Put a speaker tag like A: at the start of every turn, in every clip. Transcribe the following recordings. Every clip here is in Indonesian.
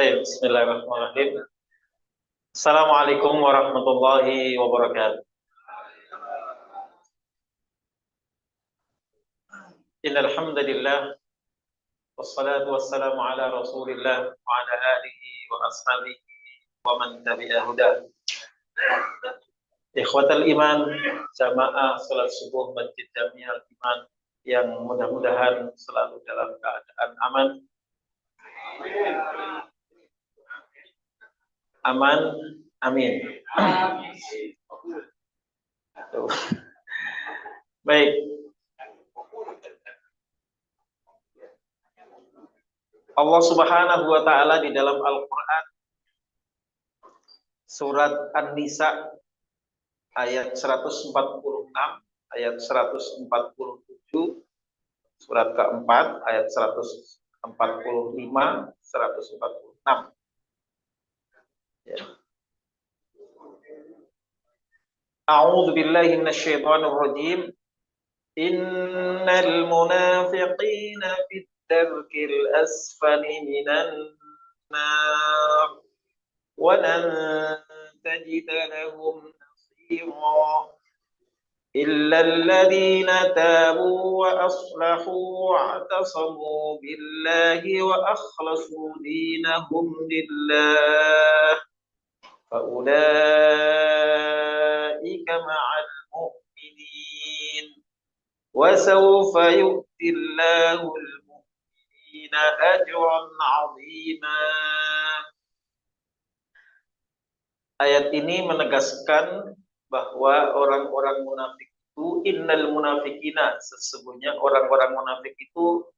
A: Baik, bismillahirrahmanirrahim. Assalamualaikum warahmatullahi wabarakatuh. Innal hamdalillah wassalatu wassalamu ala Rasulillah wa ala alihi wa ashabihi wa man tabi'a huda. Ikhwatal iman, jamaah salat subuh Masjid Jami'al Iman yang mudah-mudahan selalu dalam keadaan aman. Aman, amin. Baik. Allah Subhanahu wa taala di dalam Al-Qur'an surat An-Nisa ayat 146, ayat 147, surat keempat ayat 145, 146. Ya. A'udzu billahi minasyaitonir rajim. Innal munafiqina fit darkil asfali minan nar wa lan tajid lahum nasira illa alladhina tabu wa aslahu wa atasamu billahi wa akhlasu dinahum lillah fa ulaika ma'al mu'minin wa sawfa yu'ti Allahul mu'minina ajran 'azima. Ayat ini menegaskan bahwa orang-orang munafik itu, innal munafikina, sesungguhnya orang-orang munafik itu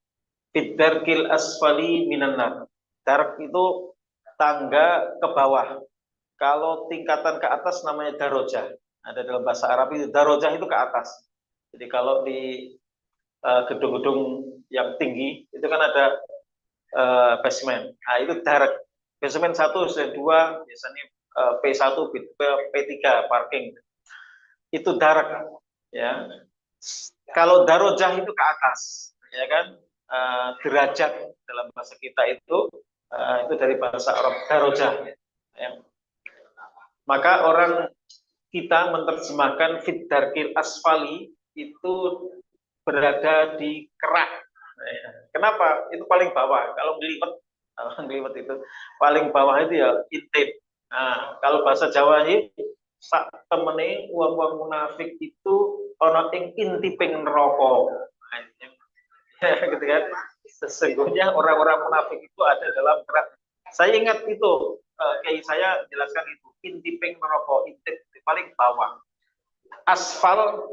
A: fiddarkil asfali minan nar. Darak itu tangga ke bawah. Kalau tingkatan ke atas namanya darojah. Ada dalam bahasa Arab itu darojah itu ke atas. Jadi kalau di gedung-gedung yang tinggi itu kan ada basement. Nah, itu darak. Basement 1, basement 2, biasanya P1, P3 parking. Itu darak, ya. Kalau darojah itu ke atas, ya kan? Derajat dalam bahasa kita itu dari bahasa Arab darojah, ya. Maka orang kita menerjemahkan fit darkil asfali itu berada di kerak. Kenapa? Itu paling bawah. Kalau ngeliwet itu paling bawah itu ya intip. Nah, kalau bahasa Jawa ini sak temene wong-wong munafik itu ana ing intiping neraka. Gitu kan. Sesungguhnya orang-orang munafik itu ada dalam kerak. Saya ingat itu, kayak saya jelaskan itu, intiping neraka, intip paling bawah. Aspal,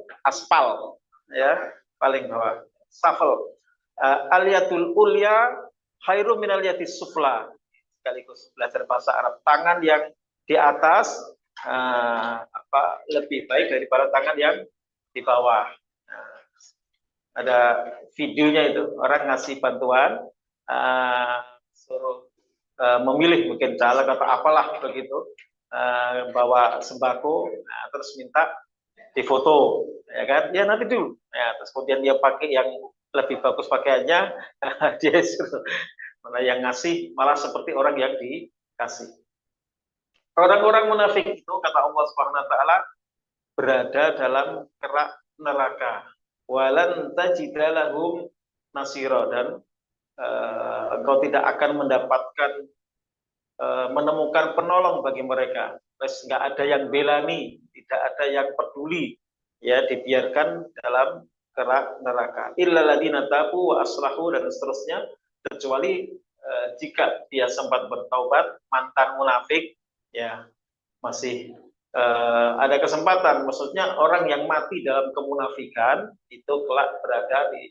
A: ya, paling bawah. Safal. Aliyatul ulya khairu min aliyatis sufla. Sekaligus belajar bahasa Arab. Tangan yang di atas lebih baik daripada tangan yang di bawah. Ada videonya itu, orang ngasih bantuan, suruh memilih mungkin caleg atau apalah begitu, bawa sembako, terus minta difoto, ya kan? Ya nanti dulu. Ya, terus kemudian dia pakai yang lebih bagus pakaiannya, dia suruh, mana yang ngasih malah seperti orang yang dikasih. Orang-orang munafik itu kata Allah Subhanahu wa taala berada dalam kerak neraka. Walan tajidalahum nasira, dan engkau tidak akan mendapatkan menemukan penolong bagi mereka. Terus nggak ada yang belani, tidak ada yang peduli, ya, dibiarkan dalam kerak neraka. Illal ladzina tabu wa aslahu, dan seterusnya, kecuali jika dia sempat bertaubat, mantan munafik, ya, masih ada kesempatan. Maksudnya orang yang mati dalam kemunafikan itu kelak berada di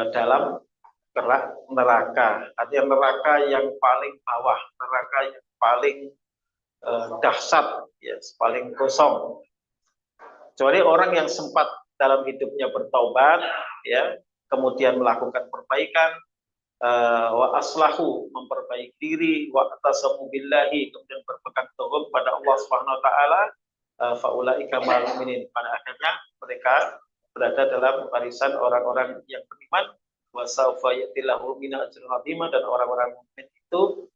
A: dalam kerak neraka. Artinya neraka yang paling bawah, neraka yang paling dahsyat, ya, paling kosong. Kecuali orang yang sempat dalam hidupnya bertaubat, ya, kemudian melakukan perbaikan, wa aslahu, memperbaiki diri, wa atasamu billahi, kemudian berpegang teguh pada Allah Subhanahu wa taala, faulaika ma'al mu'minin, pada akhirnya mereka berada dalam barisan orang-orang yang beriman, wa sawfa yatillahu min ajrin azima, dan orang-orang mukmin itu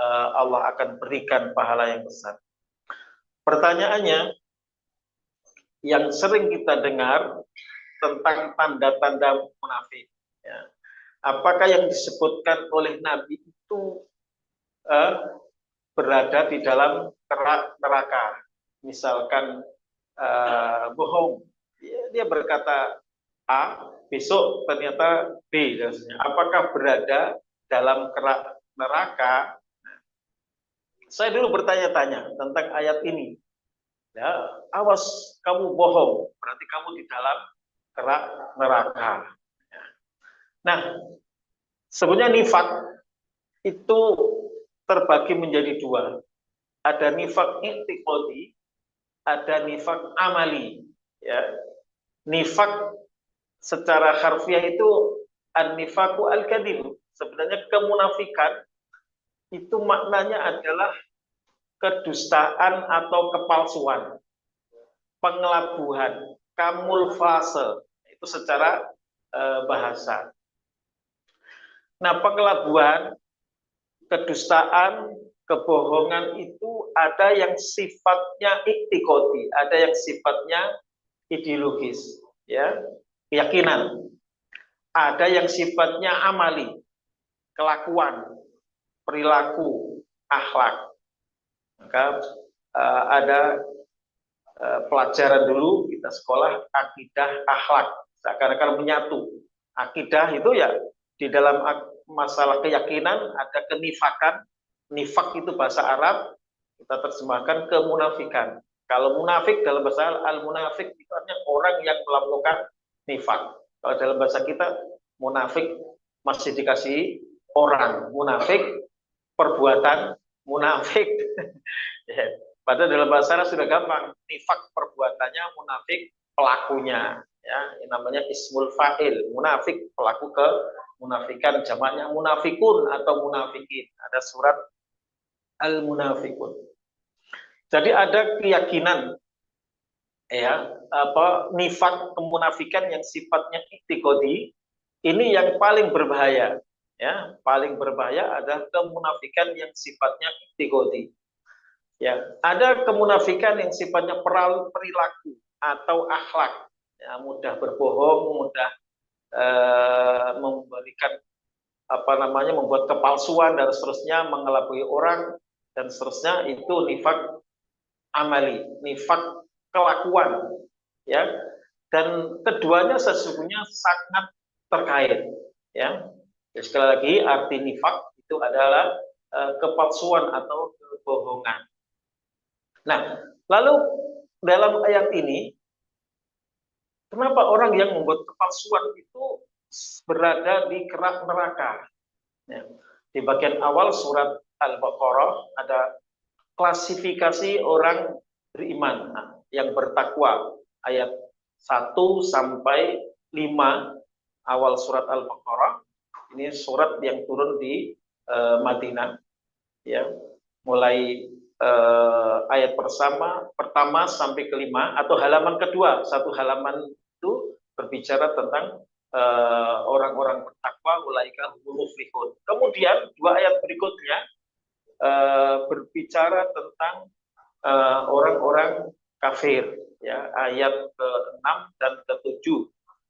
A: Allah akan berikan pahala yang besar. Pertanyaannya, yang sering kita dengar tentang tanda-tanda munafik, ya. Apakah yang disebutkan oleh Nabi itu berada di dalam kerak neraka? Misalkan bohong, dia berkata A, besok ternyata B, apakah berada dalam kerak neraka? Saya dulu bertanya-tanya tentang ayat ini. Ya, awas kamu bohong, berarti kamu di dalam kerak neraka. Nah, sebenarnya nifak itu terbagi menjadi dua. Ada nifak i'tiqadi, ada nifak amali. Ya, nifak secara harfiah itu an-nifaku al-kadhib. Sebenarnya kemunafikan itu maknanya adalah kedustaan atau kepalsuan, pengelabuhan, kamulfase, itu secara bahasa. Nah, pengelabuhan, kedustaan, kebohongan itu ada yang sifatnya iktikodi, ada yang sifatnya ideologis, ya, keyakinan. Ada yang sifatnya amali, kelakuan, perilaku, akhlak. Maka ada pelajaran dulu kita sekolah akidah akhlak, seakan-akan menyatu. Akidah itu ya di dalam masalah keyakinan ada kenifakan. Nifak itu bahasa Arab, kita terjemahkan kemunafikan. Kalau munafik dalam bahasa al-munafik itu artinya orang yang melakukan nifak. Kalau dalam bahasa kita munafik masih dikasih orang, munafik perbuatan munafik. Padahal dalam bahasa Arab sudah gampang, nifak perbuatannya, munafik pelakunya. Ya, yang namanya ismul fa'il, munafik pelaku kemunafikan, jamaknya munafikun atau munafikin. Ada surat al-munafikun. Jadi ada keyakinan, ya, nifak kemunafikan yang sifatnya iktikodi, ini yang paling berbahaya. Ya, paling berbahaya adalah kemunafikan yang sifatnya iktikodi. Ya, ada kemunafikan yang sifatnya perilaku atau akhlak, ya, mudah berbohong, mudah memberikan membuat kepalsuan dan seterusnya, mengelabui orang dan seterusnya, itu nifak amali, nifak kelakuan, ya. Dan keduanya sesungguhnya sangat terkait, ya. Jadi, sekali lagi arti nifak itu adalah kepalsuan atau kebohongan. Nah, lalu dalam ayat ini, kenapa orang yang membuat kepalsuan itu berada di kerak neraka? Ya, di bagian awal surat Al-Baqarah ada klasifikasi orang beriman, yang bertakwa, ayat 1 sampai 5 awal surat Al-Baqarah. Ini surat yang turun di Madinah, ya, mulai ayat pertama sampai kelima, atau halaman kedua. Satu halaman itu berbicara tentang orang-orang bertakwa, ulaika humul muflihun. Kemudian dua ayat berikutnya berbicara tentang orang-orang kafir, ya, ayat ke-6 dan ke-7.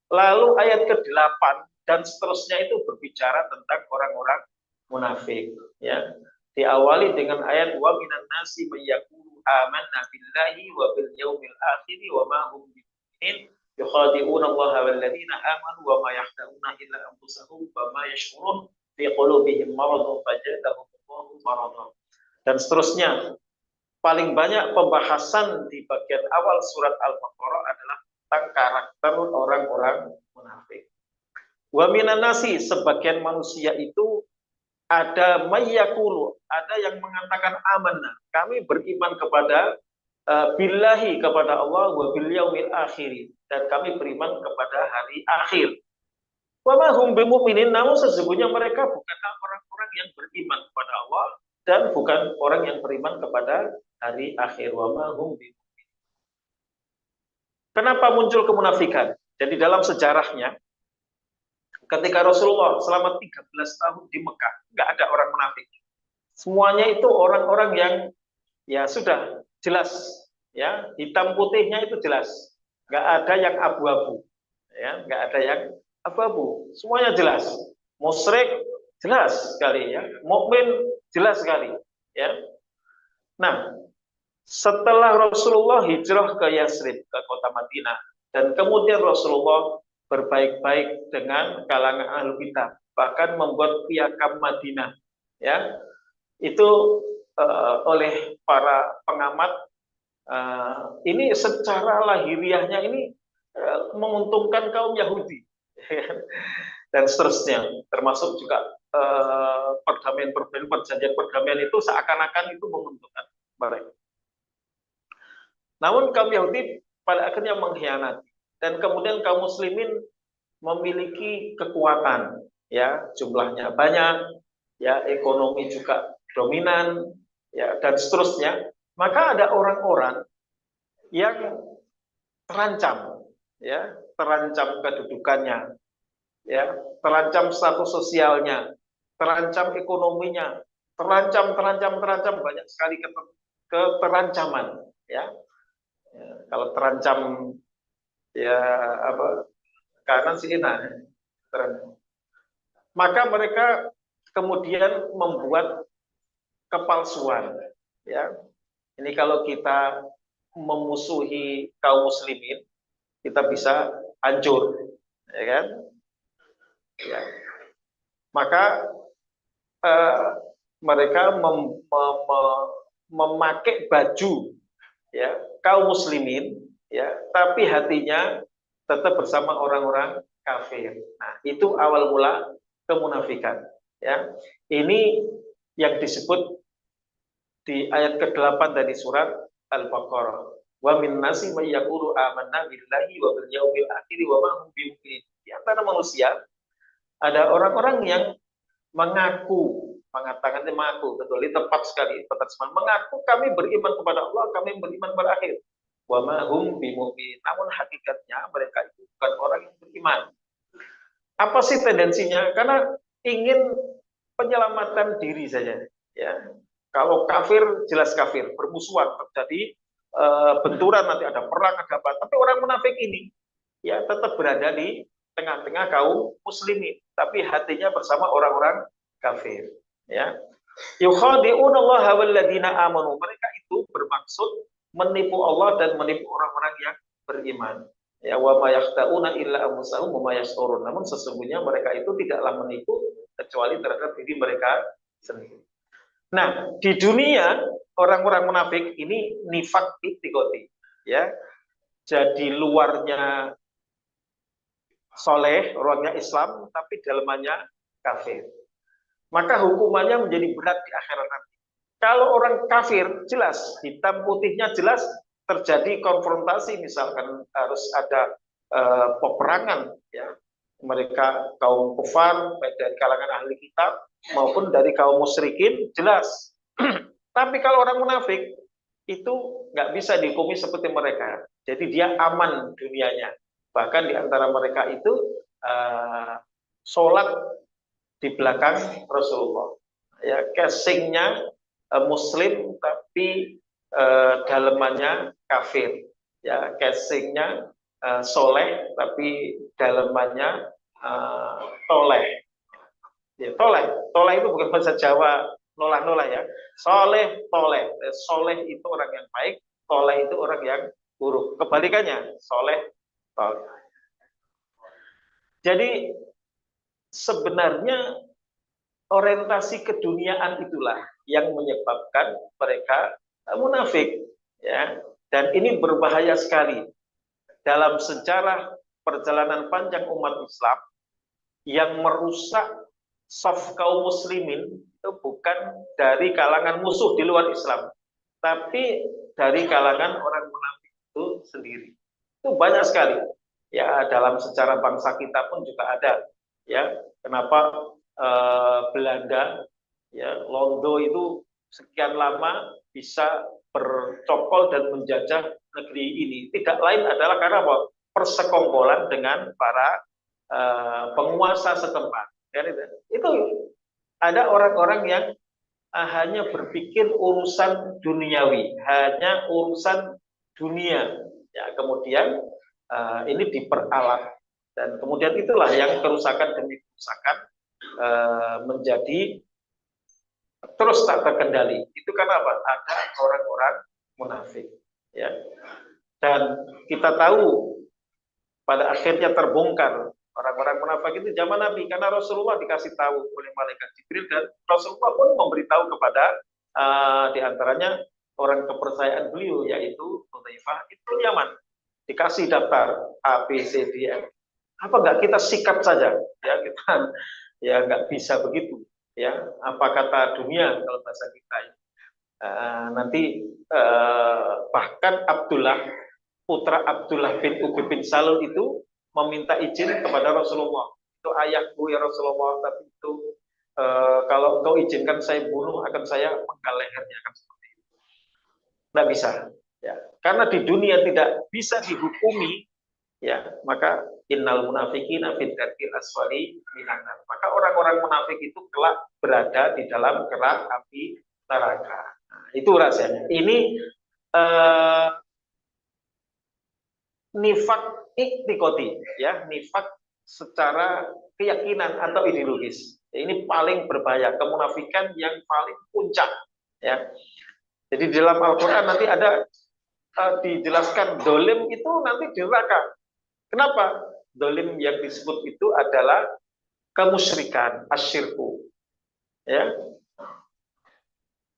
A: Lalu ayat ke-8 dan seterusnya itu berbicara tentang orang-orang munafik, ya. Diawali dengan ayat wa minan nasi may yaqulu amanna billahi wa bil yaumil akhir wa ma hum bimu'minin yukhadi'una Allah wal ladzina amanu wa ma yahda'una illa anfusahum wa ma yash'urun fi qulubihim maradun fazadahum Allahu maradan. Dan seterusnya. Paling banyak pembahasan di bagian awal surat Al-Baqarah adalah tentang karakter orang-orang munafik. Wa minan nasi, sebagian manusia itu ada mayyakulu, ada yang mengatakan amanah, kami beriman kepada billahi, kepada Allah, wa bil yaumil akhir, dan kami beriman kepada hari akhir. Wa ma hum bimu'minin, namun sesungguhnya mereka bukanlah orang-orang yang beriman kepada Allah dan bukan orang yang beriman kepada hari akhir. Wa ma hum bimu'minin. Kenapa muncul kemunafikan? Jadi dalam sejarahnya, ketika Rasulullah selama 13 tahun di Mekah, nggak ada orang munafik. Semuanya itu orang-orang yang ya sudah jelas, ya hitam putihnya itu jelas, nggak ada yang abu-abu, ya nggak ada yang abu-abu, semuanya jelas. Musyrik jelas sekali, ya mukmin jelas sekali, ya. Nah, setelah Rasulullah hijrah ke Yasrib, ke kota Madinah, dan kemudian Rasulullah berbaik-baik dengan kalangan ahli kitab, bahkan membuat piagam Madinah, ya itu oleh para pengamat, ini secara lahiriahnya ini menguntungkan kaum Yahudi dan seterusnya, termasuk juga perjanjian perdamaian itu seakan-akan itu menguntungkan mereka. Namun kaum Yahudi pada akhirnya mengkhianati, dan kemudian kaum muslimin memiliki kekuatan, ya jumlahnya banyak, ya ekonomi juga dominan, ya dan seterusnya. Maka ada orang-orang yang terancam, ya terancam kedudukannya, ya terancam status sosialnya, terancam ekonominya, terancam banyak sekali keterancaman, ya. Kalau terancam ya apa kanan sih enak, maka mereka kemudian membuat kepalsuan, ya. Ini kalau kita memusuhi kaum muslimin, kita bisa hancur, ya kan? Ya. Maka eh, mereka memakai baju, ya kaum muslimin, ya tapi hatinya tetap bersama orang-orang kafir. Nah, itu awal mula kemunafikan, ya. Ini yang disebut di ayat ke-8 dari surat Al-Baqarah. Wa min nasi may yaqulu amanna billahi wa bil yaumil akhir wa ma hum bimumin. Di antara manusia ada orang-orang yang mengatakan mengaku, betul, ini tepat sekali, mengaku kami beriman kepada Allah, kami beriman berakhir. Wa ma hum bimumin. Namun hakikatnya mereka itu bukan orang yang beriman. Apa sih tendensinya? Karena ingin penyelamatan diri saja, ya. Kalau kafir jelas kafir, bermusuhan, terjadi benturan, nanti ada perang, ada apa. Tapi orang munafik ini ya tetap berada di tengah-tengah kaum muslimin, tapi hatinya bersama orang-orang kafir, ya. Yukhadi'unallaha walladzina amanu. Mereka itu bermaksud menipu Allah dan menipu orang-orang yang beriman. Ya, wa ma yakhta'una illa anfusahum wa ma yash'urun. Namun sesungguhnya mereka itu tidaklah menipu kecuali terhadap diri mereka sendiri. Nah, di dunia orang-orang munafik ini nifak ibtikoti, ya. Jadi luarnya soleh, orangnya Islam, tapi dalamannya kafir. Maka hukumannya menjadi berat di akhirat nanti. Kalau orang kafir, jelas, hitam putihnya jelas, terjadi konfrontasi, misalkan harus ada peperangan, ya. Mereka kaum kufar, baik dari kalangan ahli kitab maupun dari kaum musyrikin, jelas. Tapi kalau orang munafik itu nggak bisa dihukumi seperti mereka. Jadi dia aman dunianya. Bahkan di antara mereka itu sholat di belakang Rasulullah. Ya, casingnya Muslim tapi dalemannya kafir. Ya, casingnya soleh tapi dalemannya toleh. Ya, toleh itu bukan bahasa Jawa nolah-nolah, ya. Soleh, toleh. Soleh itu orang yang baik, toleh itu orang yang buruk. Kebalikannya, soleh, toleh. Jadi sebenarnya orientasi keduniaan itulah yang menyebabkan mereka munafik, ya. Dan ini berbahaya sekali dalam sejarah perjalanan panjang umat Islam. Yang merusak saf kaum muslimin itu bukan dari kalangan musuh di luar Islam, tapi dari kalangan orang munafik itu sendiri. Itu banyak sekali, ya. Dalam sejarah bangsa kita pun juga ada, ya. Kenapa Belanda, ya, Londo itu sekian lama bisa bercokol dan menjajah negeri ini? Tidak lain adalah karena persekongkolan dengan para penguasa setempat. Itu ada orang-orang yang hanya berpikir urusan duniawi, hanya urusan dunia. Ya, kemudian ini diperalat dan kemudian itulah yang kerusakan demi kerusakan menjadi terus tak terkendali. Itu karena apa? Ada orang-orang munafik. Ya. Dan kita tahu pada akhirnya terbongkar orang-orang munafik itu zaman Nabi, karena Rasulullah dikasih tahu oleh malaikat Jibril dan Rasulullah pun memberitahu kepada diantaranya orang kepercayaan beliau yaitu Hudzaifah itu Yaman, dikasih daftar A B C D F. Apa enggak kita sikat saja? Ya kita ya enggak bisa begitu. Ya apa kata dunia kalau bahasa kita ini. Nanti bahkan putra Abdullah bin Ubay bin Salul itu meminta izin kepada Rasulullah. Itu ayahku ya Rasulullah, tapi itu kalau engkau izinkan saya bunuh, akan saya penggal lehernya, akan seperti itu. Tidak bisa. Ya. Karena di dunia tidak bisa dihukumi, ya maka innal munafiqina fi darkil asfali minan nar. Maka orang-orang munafik itu kelak berada di dalam kerak api neraka. Nah, itu rahasianya. Ini nifak iktikoti, ya nifak secara keyakinan atau ideologis. Ini paling berbahaya, kemunafikan yang paling puncak. Ya, jadi di dalam Al-Quran nanti ada dijelaskan dolim itu nanti di neraka. Kenapa? Dolim yang disebut itu adalah kemusyrikan, asyirku. Ya,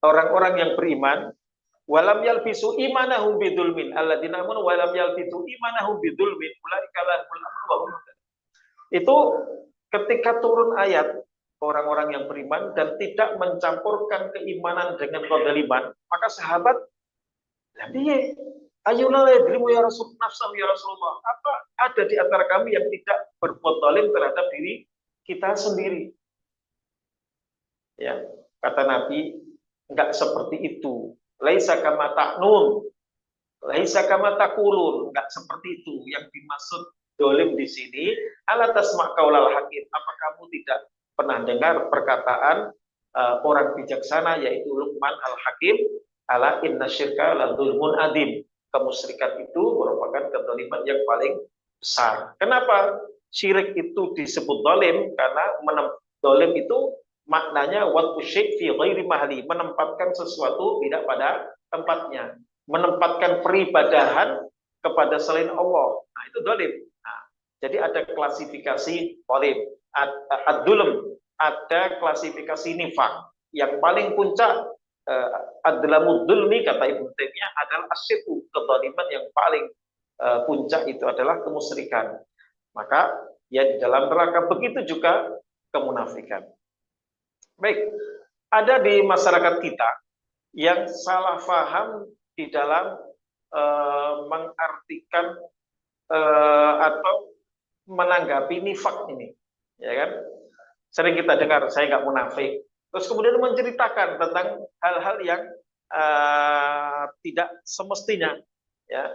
A: orang-orang yang beriman walam yalbisu imanahum bidzulmin alladzina amanu walam yalbisu imanahum bidzulmin ulaika lahumul amnu wa hum muhtadun. Itu ketika turun ayat orang-orang yang beriman dan tidak mencampurkan keimanan dengan kezaliman, maka sahabat piye ayuna la yadrimu ya Rasul nafsahu ya Rasulullah, apa ada di antara kami yang tidak berbuat zalim terhadap diri kita sendiri? Ya, kata Nabi, enggak seperti itu. Laisa kama ta'nun, laisa kama taqulun, enggak seperti itu. Yang dimaksud dolim di sini, ala tasma' qaulal hakim. Apa kamu tidak pernah dengar perkataan orang bijaksana yaitu Luqman al-Hakim, ala inna syirka la dzulmun adim. Kemusyrikan itu merupakan kezaliman yang paling besar. Kenapa syirik itu disebut dolim? Karena dolim itu maknanya wat syirk fi ghairi mahli, menempatkan sesuatu tidak pada tempatnya, menempatkan peribadahan kepada selain Allah. Nah, itu dolim. Nah, jadi ada klasifikasi dolim, ad-dulm, ada klasifikasi nifak. Yang paling puncak adlamud dulmi kata Ibnu Taimiyah adalah asyirku, kezaliman yang paling puncak itu adalah kemusyrikan. Maka ya di dalam neraka, begitu juga kemunafikan. Baik, ada di masyarakat kita yang salah paham di dalam mengartikan atau menanggapi nifak ini, ya kan? Sering kita dengar saya nggak munafik, terus kemudian menceritakan tentang hal-hal yang tidak semestinya, ya.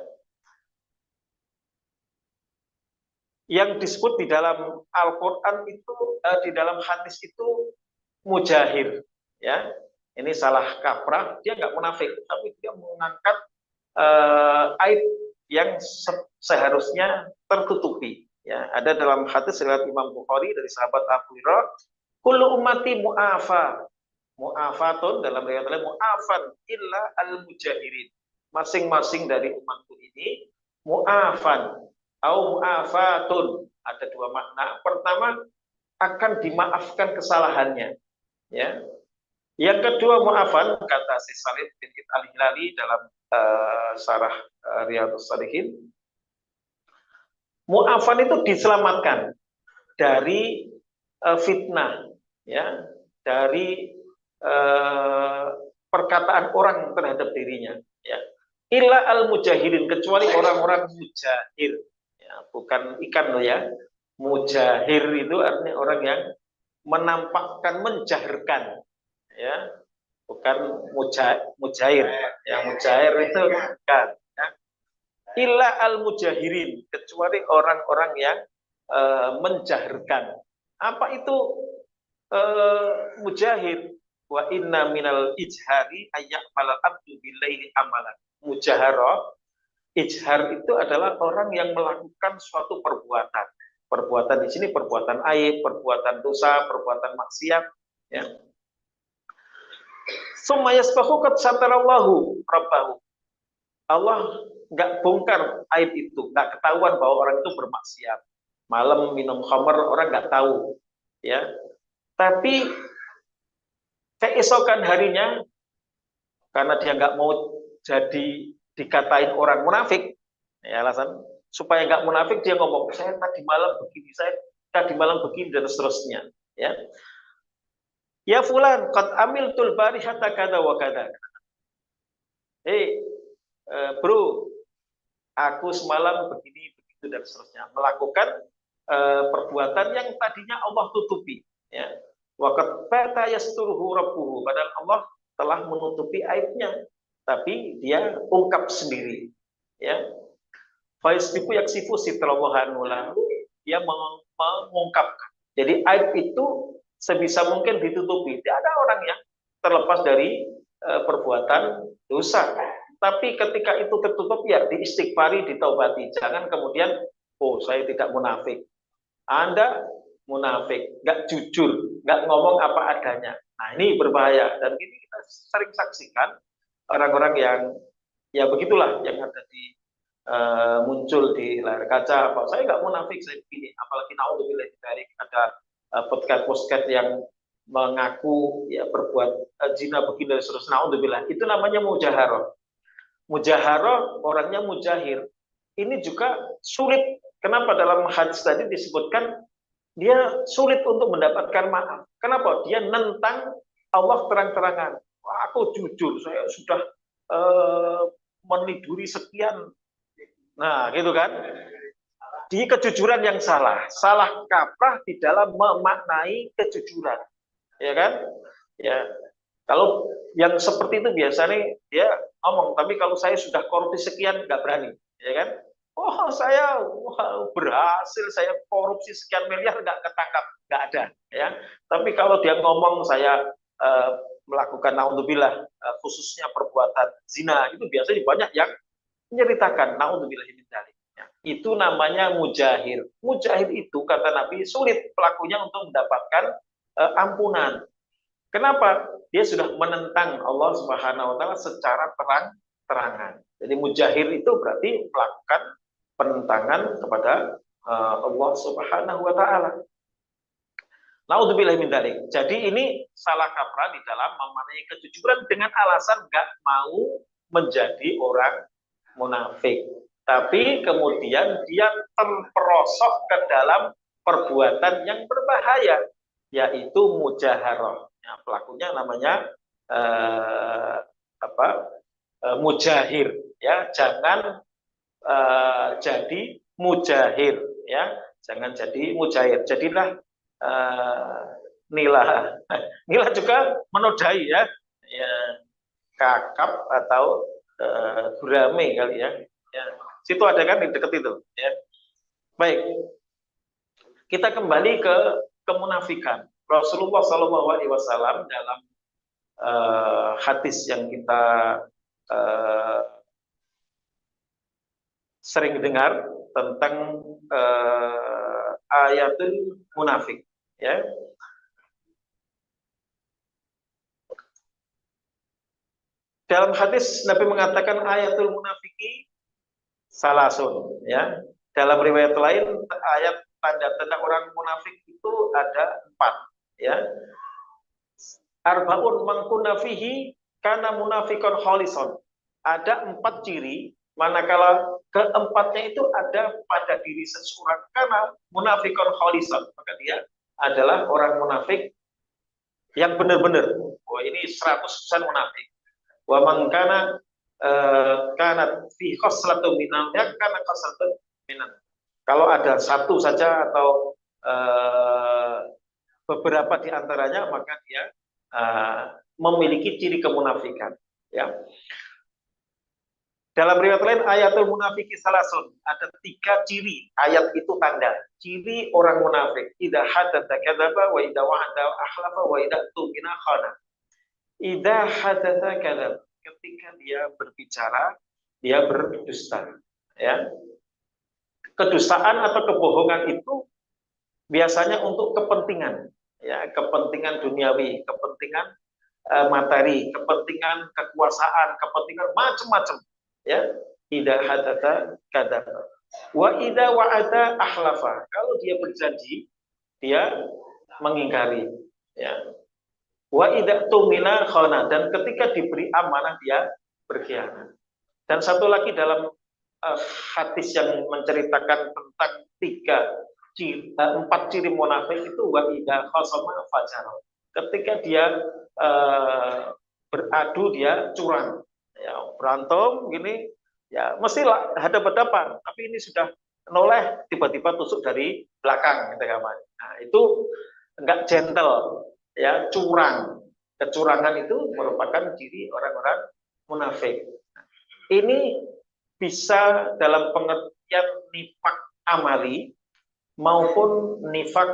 A: Yang disebut di dalam Al-Quran itu, di dalam hadis itu mujahir, ya. Ini salah kaprah, dia nggak munafik, tapi dia mengangkat aib yang seharusnya tertutupi. Ya, ada dalam hadis riwayat Imam Bukhari dari sahabat Abu Hurairah, kullu ummati mu'afa, mu'afatun dalam riwayat lain mu'afan illa al-mujahirin. Masing-masing dari umatku ini mu'afan atau mu'afatun, ada dua makna. Pertama, akan dimaafkan kesalahannya. Ya. Yang kedua mu'afan, kata Syekh Shalih bin Al-Hilali dalam syarah Riyadhus Shalihin, mu'afan itu diselamatkan dari fitnah, ya, dari perkataan orang terhadap dirinya, ya. Illa al-mujahirin, kecuali orang-orang mujahir, ya, bukan ikan loh ya. Mujahir itu artinya orang yang menampakkan, menjahirkan, ya, bukan mujair, ya, mujair itu bukan, ya. Illa al-mujahirin, kecuali orang-orang yang menjahirkan. Apa itu mujahir? wa inna minal ijhari ayya'mal abdu billaili amalan. Mujaharah, ijhar itu adalah orang yang melakukan suatu perbuatan. Perbuatan di sini perbuatan aib, perbuatan dosa, perbuatan maksiat, ya. Summa yasbahu qad satarallahu rabbahu. Allah nggak bongkar aib itu, nggak ketahuan bahwa orang itu bermaksiat. Malam minum khamr orang nggak tahu, ya. Tapi keesokan harinya, karena dia nggak mau jadi dikatain orang munafik, ya alasan supaya nggak munafik dia ngomong, saya tadi malam begini, saya tadi malam begini, dan seterusnya, ya. Ya fulan, qad amiltul barihata kada wa kada. Bro, aku semalam begini begitu dan seterusnya, melakukan perbuatan yang tadinya Allah tutupi, ya. Waqad bata yasturuhu rabbuhu, padahal Allah telah menutupi aibnya, tapi dia ungkap sendiri, ya. Faisbiku yaksifu sitrawahanula, dia mengungkapkan. Jadi aib itu sebisa mungkin ditutupi. Tidak ada orang yang terlepas dari perbuatan dosa. Tapi ketika itu tertutup, ya diistighfari, ditaubati. Jangan kemudian, oh saya tidak munafik. Anda munafik, nggak jujur, nggak ngomong apa adanya. Nah ini berbahaya. Dan ini kita sering saksikan orang-orang yang ya begitulah, yang ada di muncul di layar kaca, apa saya nggak munafik, saya begini. Apalagi naudzubillah dari ada podcast yang mengaku ya berbuat zina begini dan seterusnya, naudzubillah. Itu namanya mujaharah. Mujaharah orangnya mujahir. Ini juga sulit. Kenapa dalam hadis tadi disebutkan dia sulit untuk mendapatkan maaf? Kenapa? Dia nentang Allah terang-terangan. Wah, aku jujur, saya sudah meniduri sekian. Nah, gitu kan? Di kejujuran yang salah kaprah di dalam memaknai kejujuran, ya kan? Ya, kalau yang seperti itu biasanya dia ngomong, tapi kalau saya sudah korupsi sekian nggak berani, ya kan? Oh saya berhasil, saya korupsi sekian miliar nggak ketangkap, nggak ada, ya. Tapi kalau dia ngomong saya melakukan naudzubillah, khususnya perbuatan zina, itu biasanya banyak yang menceritakan naudzubillah min dzalik. Itu namanya mujahir. Mujahir itu kata Nabi sulit pelakunya untuk mendapatkan ampunan. Kenapa? Dia sudah menentang Allah Subhanahu wa taala secara terang-terangan. Jadi mujahir itu berarti melakukan penentangan kepada Allah Subhanahu wa taala. Naudzubillah min dzalik. Jadi ini salah kaprah di dalam memaknai kejujuran dengan alasan nggak mau menjadi orang munafik. Tapi kemudian dia terperosok ke dalam perbuatan yang berbahaya, yaitu mujaharah. Ya, pelakunya namanya mujahir. Ya, jangan jadi mujahir. Ya, jangan jadi mujahir. Jadilah nila. Nila juga menodai, ya, ya kakap atau gurame kali, ya. Ya. Situ ada kan di dekat itu, ya. Baik, kita kembali ke kemunafikan. Rasulullah SAW dalam hadis yang kita sering dengar tentang ayatul munafik, ya. Dalam hadis Nabi mengatakan ayatul munafiki salasun, ya. Dalam riwayat lain ayat tanda-tanda orang munafik itu ada 4, ya. Arbaun mangkunna fihi kana munafiqun khalison. Ada 4 ciri manakala keempatnya itu ada pada diri seseorang karena munafiqun khalison, maka dia adalah orang munafik yang benar-benar. Oh, ini 100% munafik. Wa man kana kanat fi khoslatun minan, ya kana khoslatun minan. Kalau ada satu saja atau beberapa di antaranya, maka dia memiliki ciri kemunafikan, ya. Dalam riwayat lain ayatul munafiki salasun, ada 3 ciri, ayat itu tanda ciri orang munafik. Idza hadatsa kadzaba wa idza wa'ada akhlafa wa idza tumina khana. idza hadatsa kadzab. Ketika dia berbicara, dia berdusta. Ya. Kedustaan atau kebohongan itu biasanya untuk kepentingan, ya, kepentingan duniawi, kepentingan materi, kepentingan kekuasaan, kepentingan macam-macam, ya. Idza hadatsa kadzab. Wa idza wa'ada akhlafa. Kalau dia berjanji, dia mengingkari, ya. Wa idza tumina khana, dan ketika diberi amanah dia berkhianat. Dan satu lagi dalam hadis yang menceritakan tentang empat ciri munafik itu, wa idza khasama fajara. Ketika dia beradu dia curang, ya, berantem gini, ya mestilah hadap-hadapan, tapi ini sudah noleh tiba-tiba tusuk dari belakang gitu ya. Nah, itu enggak gentle, ya, curang. Kecurangan itu merupakan ciri orang-orang munafik. Ini bisa dalam pengertian nifak amali maupun nifak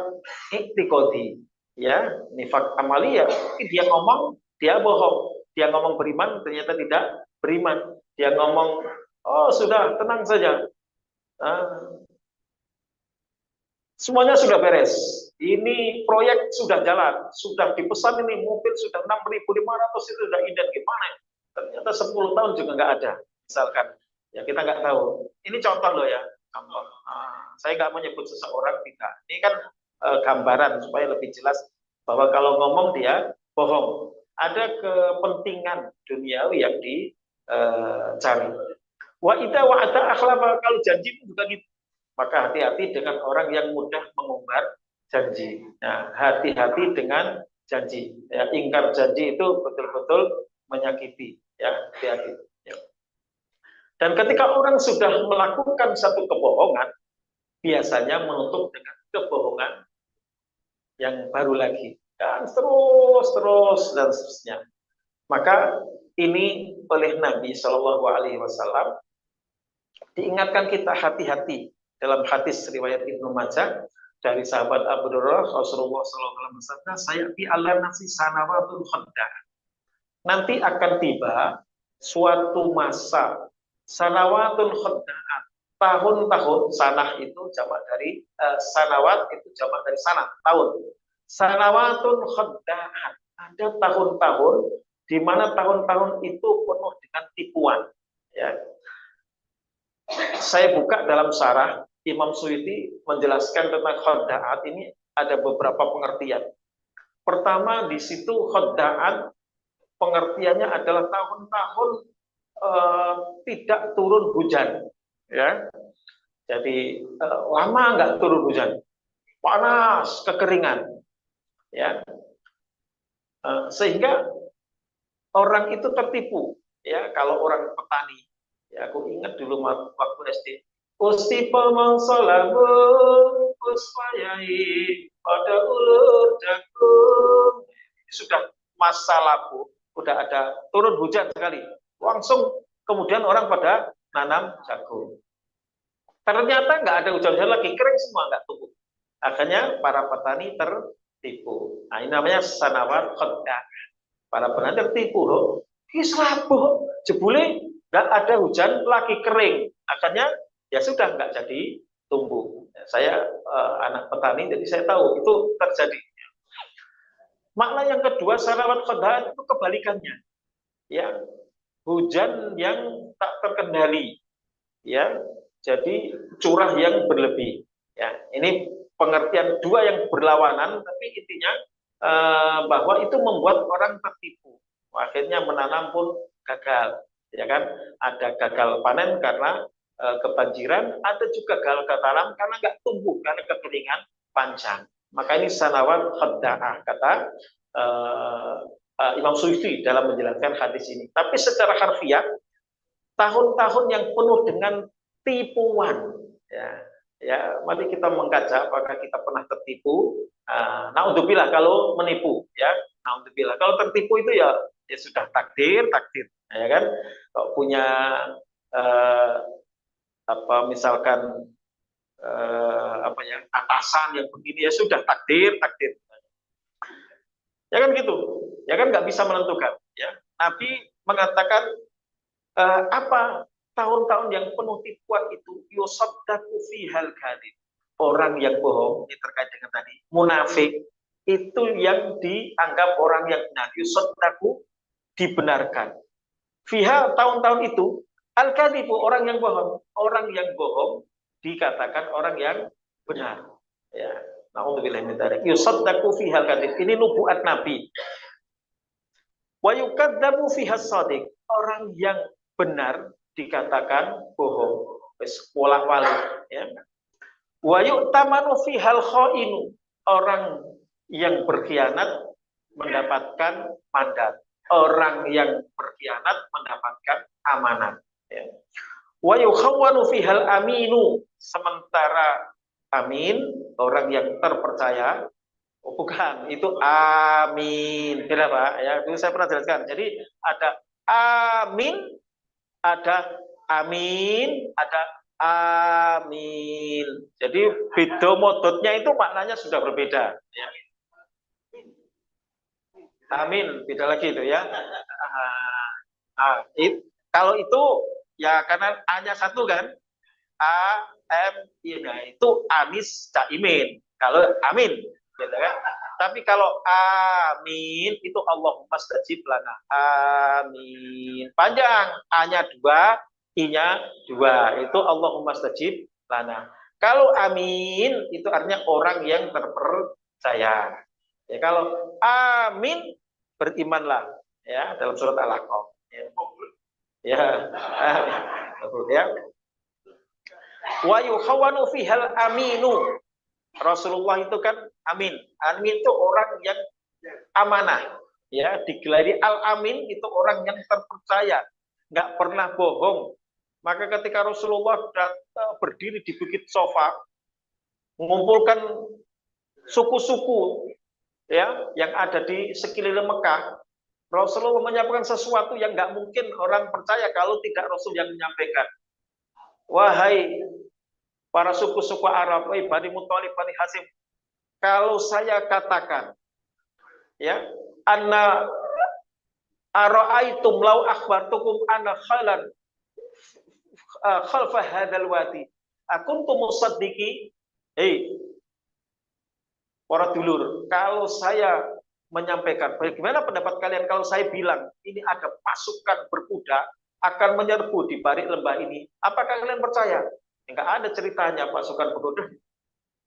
A: iktikodi. Ya, nifak amali ya, dia ngomong, dia bohong. Dia ngomong beriman, ternyata tidak beriman. Dia ngomong, oh sudah, tenang saja. Nah, semuanya sudah beres. Ini proyek sudah jalan, sudah dipesan ini mobil sudah 6.500 itu sudah inden, gimana? Ternyata 10 tahun juga nggak ada. Misalkan, ya kita nggak tahu. Ini contoh loh ya, contoh. Saya nggak menyebut seseorang, tidak. Ini kan gambaran supaya lebih jelas bahwa kalau ngomong dia bohong. Ada kepentingan duniawi yang dicari. Wa idza wa'ada akhlafa, kalau janji juga gitu. Maka hati-hati dengan orang yang mudah mengumbar janji. Nah, hati-hati dengan janji. Ya, ingkar janji itu betul-betul menyakiti. Ya, hati-hati. Ya. Dan ketika orang sudah melakukan satu kebohongan, biasanya menutup dengan kebohongan yang baru lagi. Dan terus dan seterusnya. Maka ini oleh Nabi Shallallahu Alaihi Wasallam diingatkan kita hati-hati. Dalam hadis riwayat Ibnu Majah dari sahabat Abu Hurairah, Rasulullah SAW bersabda, saya fi ala nasi sanawatul khadda. Nanti akan tiba suatu masa sanawatul khadda'at. Tahun-tahun, sanah itu jamak dari sanawat, itu jamak dari sanah, tahun. Sanawatul khadda'at. Ada tahun-tahun di mana tahun-tahun itu penuh dengan tipuan. Ya. Saya buka dalam syarah, Imam Suyuti menjelaskan tentang khadda'at ini ada beberapa pengertian. Pertama, di situ khadda'at pengertiannya adalah tahun-tahun tidak turun hujan, ya. Jadi lama nggak turun hujan, panas, kekeringan, ya. Sehingga orang itu tertipu, ya. Kalau orang petani, ya, aku ingat dulu waktu SD, Usti pemangsa lamun puspayai pada ulur jagung. Sudah masa labu, udah ada turun hujan sekali. Langsung kemudian orang pada nanam jagung. Ternyata nggak ada hujan-hujan lagi, kering semua, nggak tumbuh. Akhirnya para petani tertipu. Nah, ini namanya sanawat khadda. Para petani tertipu loh. Kislabu, jebule nggak ada hujan lagi, kering. Akhirnya ya sudah nggak jadi tumbuh. Saya anak petani, jadi saya tahu itu terjadi. Makna yang kedua, sanawat khadda itu kebalikannya, ya, hujan yang tak terkendali, ya, jadi curah yang berlebih. Ya, ini pengertian dua yang berlawanan, tapi intinya bahwa itu membuat orang tertipu. Akhirnya menanam pun gagal, ya kan? Ada gagal panen karena kebanjiran, ada juga gagal tanam karena nggak tumbuh karena kekeringan panjang. Maka ini sanawat khadda'ah, kata Imam Suyuti dalam menjelaskan hadis ini. Tapi secara harfiah, tahun-tahun yang penuh dengan tipuan, ya, ya, mari kita mengkaca apakah kita pernah tertipu. Naudzubillah kalau menipu, ya, naudzubillah kalau tertipu itu ya, ya sudah takdir, ya kan. Kalau punya apa misalkan apa ya, atasan yang begini, ya sudah takdir. Ya kan gitu. Ya kan nggak bisa menentukan. Ya. Nabi mengatakan apa tahun-tahun yang penuh tipuan itu yusaddaku fihal kadhib. Orang yang bohong ini terkait dengan tadi munafik itu yang dianggap orang yang benar. Yusaddaku dibenarkan. Fiha tahun-tahun itu al-kadhibu orang yang bohong. Orang yang bohong dikatakan orang yang benar. Ya. Nauzubillahi min dzalik. Yusaddaku fihal kadhib. Ini nubuat Nabi. Wa yukadzabu fiha shadiq. Orang yang benar dikatakan bohong. Wis bolak-balik ya. Wa yu'tamanu fihal khainu. Orang yang berkhianat mendapatkan mandat. Orang yang berkhianat mendapatkan amanat ya. Wa yukhawwanu fihal aminu. Sementara amin, orang yang terpercaya. Oh, bukan, itu amin. Kenapa? Ya, dulu saya pernah jelaskan. Jadi ada amin, ada amin, ada amin. Jadi beda modotnya itu maknanya sudah berbeda. Ya. Amin, beda lagi itu ya. Kalau itu ya karena hanya satu kan, A M I, nah itu Anis Caimin. Kalau amin, gitu kan. Tapi kalau amin itu Allahumma stajib lana. Amin. Panjang, A-nya 2, I-nya 2. Itu Allahumma stajib lana. Kalau amin itu artinya orang yang terpercaya. Ya, kalau amin berimanlah ya dalam surat Al-Aqaf. Ya. Ya. Ya. Wa yukhawanu fihal aminu. Rasulullah itu kan amin. Amin itu orang yang amanah. Ya, digelari al-amin itu orang yang terpercaya, nggak pernah bohong. Maka ketika Rasulullah berdiri di Bukit Sofa, mengumpulkan suku-suku ya yang ada di sekeliling Mekah, Rasulullah menyampaikan sesuatu yang nggak mungkin orang percaya kalau tidak Rasul yang menyampaikan. Wahai para suku-suku Arab, Bani Muthalib, Bani Hasim, kalau saya katakan, ya, anna ara'aitum law akhbartukum anna khalan khalfa hadzal wadi, akuntum musaddiqi. Para dulur, kalau saya menyampaikan, bagaimana pendapat kalian kalau saya bilang ini ada pasukan berkuda akan menyerbu di balik lembah ini, apakah kalian percaya? Enggak ada ceritanya pasukan berkuda.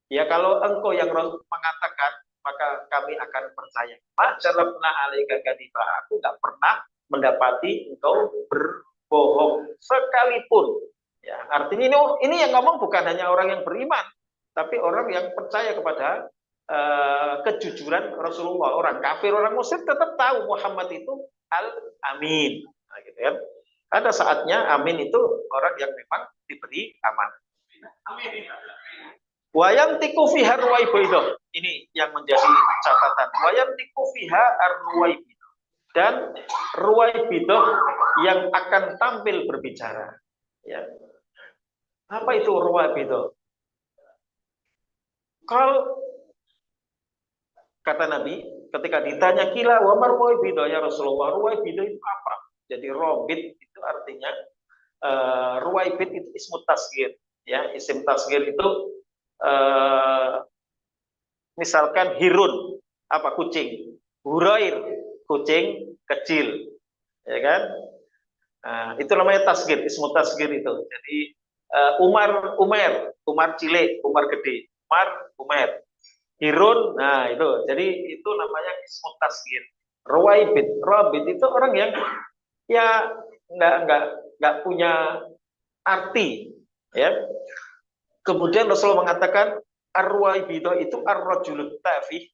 A: Ya kalau engkau yang mengatakan, maka kami akan percaya. Majarabna alaika kadiba. Aku enggak pernah mendapati engkau berbohong sekalipun. Ya, artinya ini yang ngomong bukan hanya orang yang beriman, tapi orang yang percaya kepada kejujuran Rasulullah. Orang kafir, orang musyrik tetap tahu Muhammad itu al-amin. Nah, gitu kan. Ada saatnya amin itu orang yang memang diberi amanah. Wayang tiku fiha ruwaibidah. Ini yang menjadi catatan. Wayang tiku fiha ruwaibidah. Dan ruwaibidah yang akan tampil berbicara. Ya. Apa itu ruwaibidah? Kalau kata Nabi, ketika ditanya kila wa mar ruwaibidah ya Rasulullah, ruwaibidah itu apa? Jadi robit itu artinya ruwaibid itu ismu tasghir. Ya, isim tasghir itu misalkan hirun, apa kucing, hurair, kucing kecil, ya kan? Nah, itu namanya tasghir, ismu tasghir itu. Jadi Umar, Umar cilik, Umar gede, Umar, hirun, nah itu. Jadi itu namanya ismu tasghir. Ruwaibid, robit itu orang yang ya nggak punya arti, ya. Kemudian Rasulullah mengatakan ar-ruwaibidah itu ar-rajulun tafih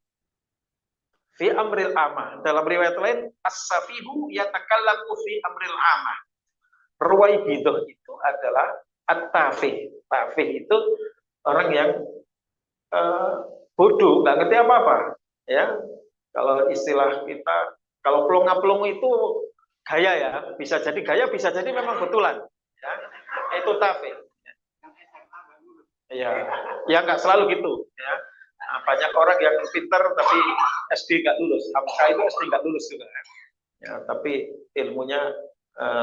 A: fi amril amah. Dalam riwayat lain as-safihu yatakallamu fi amril amah. Ruwaibidah itu adalah at-tafih. Tafih itu orang yang bodoh, nggak ngerti apa-apa, ya. Kalau istilah kita, kalau pelongo-pelongo itu gaya ya, bisa jadi gaya, bisa jadi memang betulan, ya. Itu tafih. Ya, ya nggak selalu gitu, ya. banyak orang yang pintar tapi SD nggak lulus. Hamka itu SD nggak lulus juga. Ya, tapi ilmunya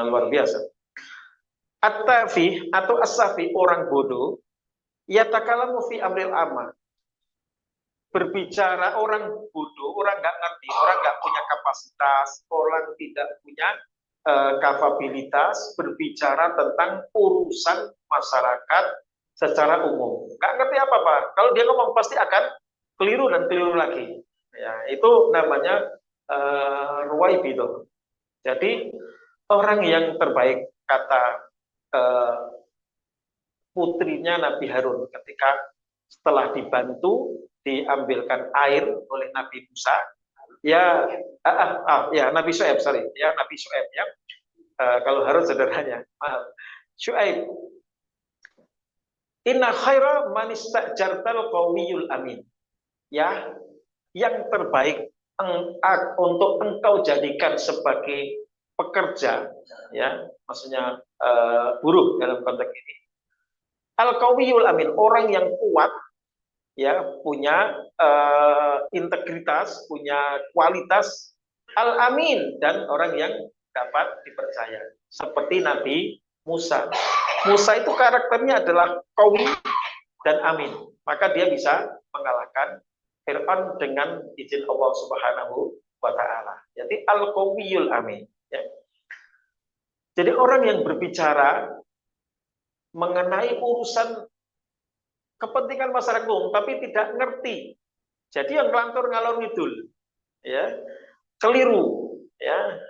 A: luar biasa. At-tafi atau as-safi, orang bodoh, yatakalamu fi amril amma. Berbicara orang bodoh, orang nggak ngerti, orang nggak punya kapasitas, orang tidak punya kapabilitas berbicara tentang urusan masyarakat secara umum. Nggak ngerti apa-apa. Kalau dia ngomong pasti akan keliru dan keliru lagi. Ya, itu namanya ruwaibidah. Jadi orang yang terbaik, kata putrinya Nabi Harun ketika setelah dibantu diambilkan air oleh Nabi Musa, ya Nabi Syuaib, sorry, ya Nabi Syuaib ya. Kalau Harun saudaranya, maaf. Syuaib, inna khaira man istajartal qawiyul amin. Ya, yang terbaik untuk engkau jadikan sebagai pekerja, ya, maksudnya buruh dalam konteks ini. Al-qawiyul amin, orang yang kuat, ya, punya integritas, punya kualitas, al-amin, dan orang yang dapat dipercaya. Seperti Nabi Musa. Musa itu karakternya adalah qawi dan amin. Maka dia bisa mengalahkan Fir'aun dengan izin Allah Subhanahu wa Ta'ala. Jadi al-qawiyul amin. Ya. Jadi orang yang berbicara mengenai urusan kepentingan masyarakat umum, tapi tidak ngerti. Jadi yang ngelantur ngalor ngidul, ya, keliru, ya.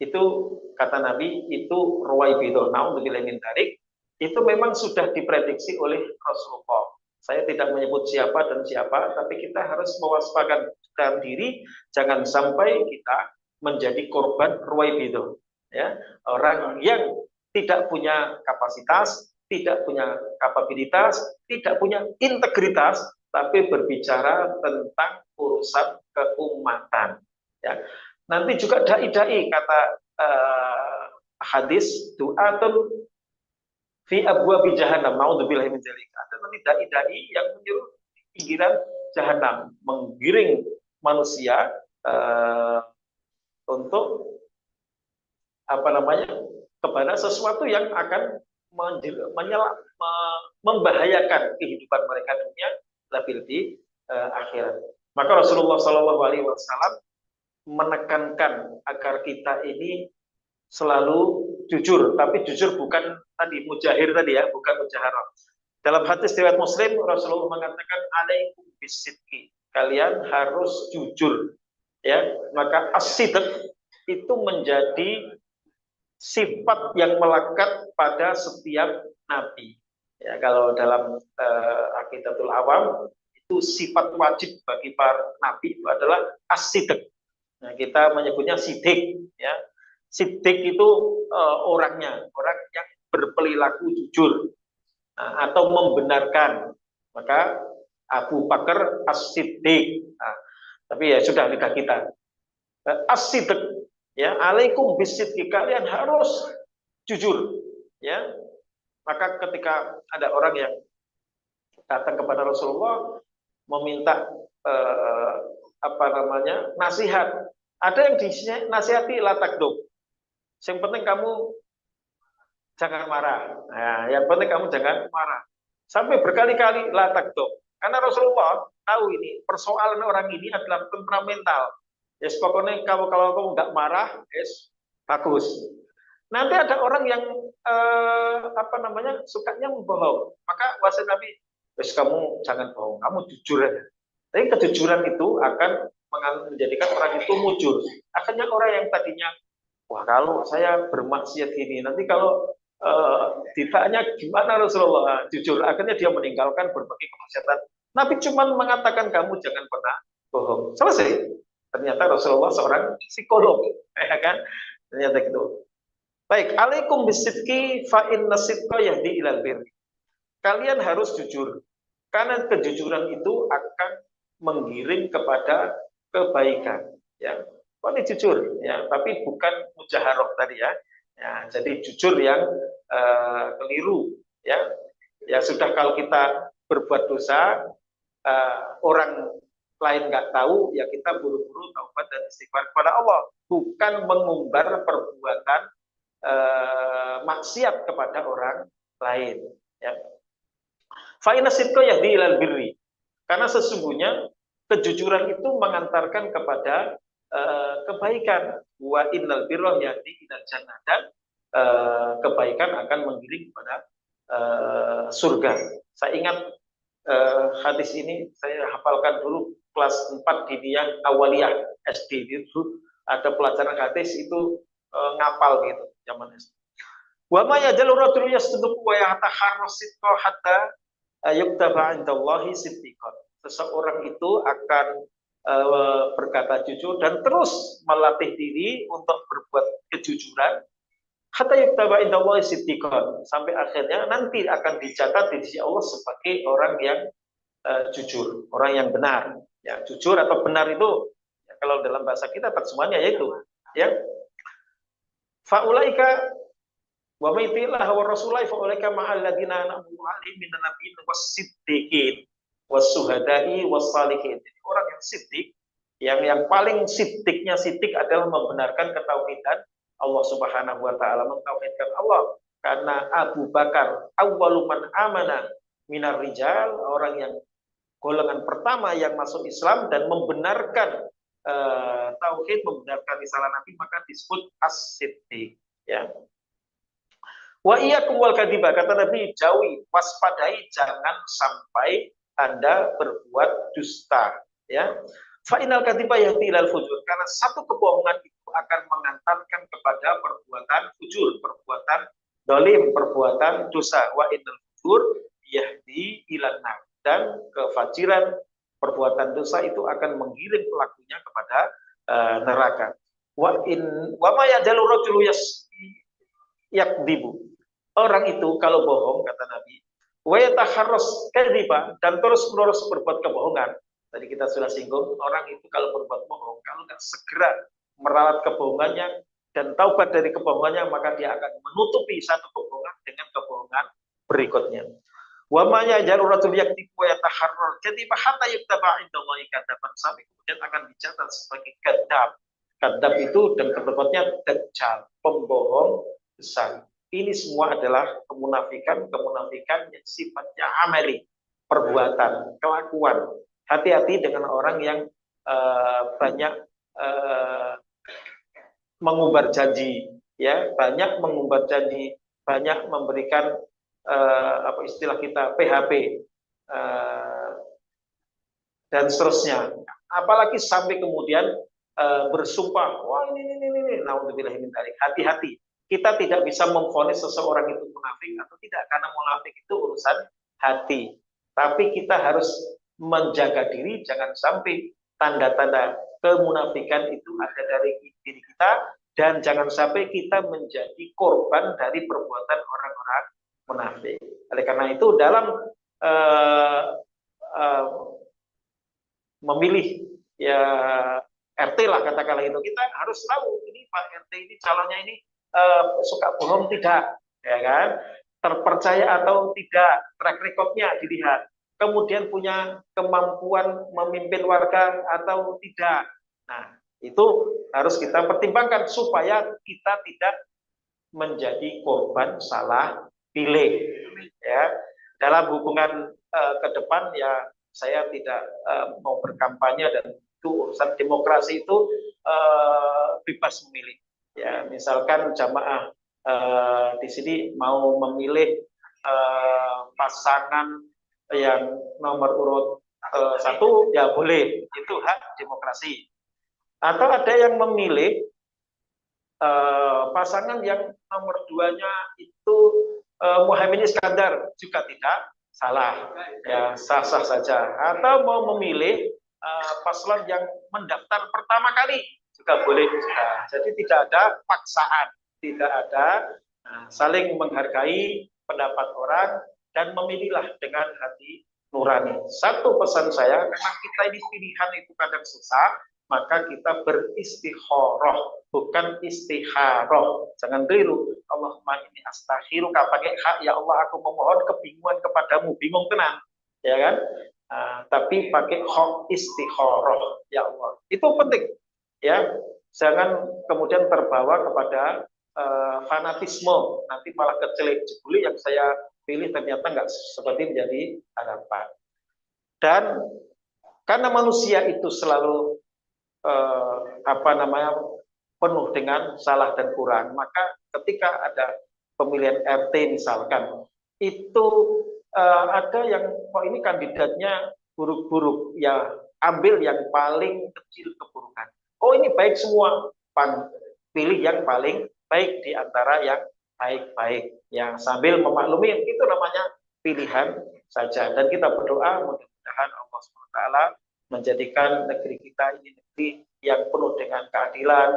A: Itu kata Nabi, itu ruwaibidah, naudzubillahi min dzalik. Itu memang sudah diprediksi oleh Rasulullah. Saya tidak menyebut siapa dan siapa, tapi kita harus mewaspadai diri, jangan sampai kita menjadi korban ruwaibidah. Ya, orang yang tidak punya kapasitas, tidak punya kapabilitas, tidak punya integritas, tapi berbicara tentang urusan keumatan. Ya. Nanti juga dai-dai, kata hadis, du'atun fi abwabi jahannam, naudzubillahi min dzalik. Ada nanti dai-dai yang menyuruh pinggiran jahanam, menggiring manusia untuk kepada sesuatu yang akan membahayakan kehidupan mereka dunia, lebih akhirat. Maka Rasulullah SAW menekankan agar kita ini selalu jujur, tapi jujur bukan tadi mujahir tadi ya, bukan mujaharah. Dalam hadis riwayat Muslim, Rasulullah mengatakan alaikum bisidqi, kalian harus jujur, ya. Maka as-sidq itu menjadi sifat yang melekat pada setiap nabi. Ya, kalau dalam Aqidatul Awam itu sifat wajib bagi para nabi itu adalah as-sidq. Nah, kita menyebutnya sidik, ya. Sidik itu orangnya, orang yang berperilaku jujur, atau membenarkan. Maka Abu Bakar as-siddiq. Nah, tapi ya sudah lidah kita. As-sidq, ya, alaikum bisidqi, kalian harus jujur, ya. Maka ketika ada orang yang datang kepada Rasulullah meminta nasihat, ada yang dinasihati la takdzub, yang penting kamu jangan marah. Nah, yang penting kamu jangan marah. Sampai berkali-kali la takdzub, karena Rasulullah tahu ini persoalan orang ini adalah temperamental. Yes, pokoknya kalau kamu nggak marah, yes, bagus. Nanti ada orang yang sukanya membohong. Maka wasiat Nabi, yes, kamu jangan bohong, kamu jujur aja. Tapi kejujuran itu akan menjadikan orang itu mujur. Akhirnya orang yang tadinya, wah kalau saya bermaksiat ini, nanti kalau ditanya gimana Rasulullah, jujur, akhirnya dia meninggalkan berbagai kemaksiatan. Nabi cuma mengatakan kamu jangan pernah bohong. Selesai. Ternyata Rasulullah seorang psikolog, ya kan? Ternyata gitu. Baik, alaikum bisidqi fa inna sidqa yahdi ilal birri. Kalian harus jujur, karena kejujuran itu akan menggiring kepada kebaikan. Ya, ini jujur, ya, tapi bukan mujaharah tadi ya. Ya, jadi jujur yang keliru, ya. Ya sudah, kalau kita berbuat dosa, orang lain nggak tahu, ya kita buru-buru taubat dan istighfar kepada Allah, bukan mengumbar perbuatan maksiat kepada orang lain. Ya. Fa inna sidqa yahdi ilal birri. Karena sesungguhnya kejujuran itu mengantarkan kepada kebaikan. Wa innal birra yahdi ilal jannah, dan kebaikan akan menggiring kepada surga. Saya ingat hadis ini saya hafalkan dulu kelas 4 diniyah awaliyah SD, itu ada pelajaran hadis itu ngapal gitu zaman SD. Wa ma yajalu rajul yasduqu wa yataharra sidqa hatta yuktaba indallahi siddiqan. Seseorang itu akan berkata jujur dan terus melatih diri untuk berbuat kejujuran hatta yuktaba indallahi siddiqan, sampai akhirnya nanti akan dicatat di sisi Allah sebagai orang yang jujur, orang yang benar. Ya, jujur atau benar itu ya, kalau dalam bahasa kita terjemahannya yaitu ya faulaika wa maitillah wa rasulai faulaika ma'al ladina an'ama alaihim minan nabiyyin was-siddiqin was-suhada'i was-salihin. Orang yang siddiq, yang paling siddiqnya siddiq adalah membenarkan ketauhidan Allah Subhanahu wa taala, mentauhidkan Allah. Karena Abu Bakar awwalu man amana minar rijal, orang yang golongan pertama yang masuk Islam dan membenarkan tauhid, membenarkan risalah Nabi, maka disebut as-siddiq. Ya. Wa iyyakum wal kadiba, kata Nabi, jauhi, waspadai, jangan sampai Anda berbuat dusta. Ya. Fa innal kadiba yahdi ilal fujur, karena satu kebohongan itu akan mengantarkan kepada perbuatan fujur, perbuatan dolim, perbuatan dosa. Wa innal fujur yahdi ilal nar, dan kefajiran, perbuatan dosa itu akan menggiring pelakunya kepada neraka. Wa ma yajalu rajulu yakdibu, orang itu kalau bohong, kata Nabi, wa yataharras kadziba, dan terus-menerus berbuat kebohongan. Tadi kita sudah singgung, orang itu kalau berbuat bohong, kalau nggak segera meralat kebohongannya dan taubat dari kebohongannya, maka dia akan menutupi satu kebohongan dengan kebohongan berikutnya. Wa ma yajalu rajul yakdibu wa yataharrar kadziba hatta yuktaba indallahi kadaban, sampai kemudian akan dicatat sebagai kadzab. Kadzab itu dan tepatnya dajjal, pembohong besar. Ini semua adalah kemunafikan yang sifatnya amali, perbuatan, kelakuan. Hati-hati dengan orang yang banyak mengumbar janji, ya, banyak mengumbar janji, banyak memberikan apa istilah kita PHP dan seterusnya. Apalagi sampai kemudian bersumpah, wah ini, naudzubillah min dzalik. Hati-hati. Kita tidak bisa memvonis seseorang itu munafik atau tidak, karena munafik itu urusan hati. Tapi kita harus menjaga diri, jangan sampai tanda-tanda kemunafikan itu ada dari diri kita, dan jangan sampai kita menjadi korban dari perbuatan orang-orang munafik. Oleh karena itu dalam memilih ya RT lah katakanlah itu, kita harus tahu ini Pak RT ini calonnya ini suka bohong tidak, ya kan, terpercaya atau tidak, track recordnya dilihat, kemudian punya kemampuan memimpin warga atau tidak. Nah, itu harus kita pertimbangkan supaya kita tidak menjadi korban salah pilih. Ya, dalam hubungan ke depan ya saya tidak mau berkampanye, dan itu urusan demokrasi itu bebas memilih. Ya, misalkan jamaah di sini mau memilih pasangan yang nomor urut 1, ya boleh, itu hak demokrasi. Atau ada yang memilih pasangan yang nomor 2-nya itu Muhaimin Iskandar, juga tidak salah, ya sah-sah saja. Atau mau memilih paslon yang mendaftar pertama kali, juga boleh juga. Jadi tidak ada paksaan, tidak ada, saling menghargai pendapat orang dan memilihlah dengan hati nurani. Satu pesan saya, karena kita ini pilihan itu kadang susah, maka kita beristikharah, bukan istikharah. Jangan keliru. Allahumma inni astakhiruka, pakai hak, ya Allah aku memohon kebingungan kepadamu, bingung tenang, ya kan? tapi pakai hok istikharah, ya Allah. Itu penting, ya. Jangan kemudian terbawa kepada fanatisme, nanti malah kecelek jebuli yang saya pilih ternyata nggak seperti menjadi harapan. Dan karena manusia itu selalu penuh dengan salah dan kurang, maka ketika ada pemilihan RT misalkan, itu ada yang kok ini kandidatnya buruk-buruk, ya ambil yang paling kecil keburukan. Oh ini baik semua, pilih yang paling baik di antara yang baik-baik. Yang sambil memaklumi, itu namanya pilihan saja. Dan kita berdoa mudah-mudahan Allah SWT menjadikan negeri kita ini negeri yang penuh dengan keadilan,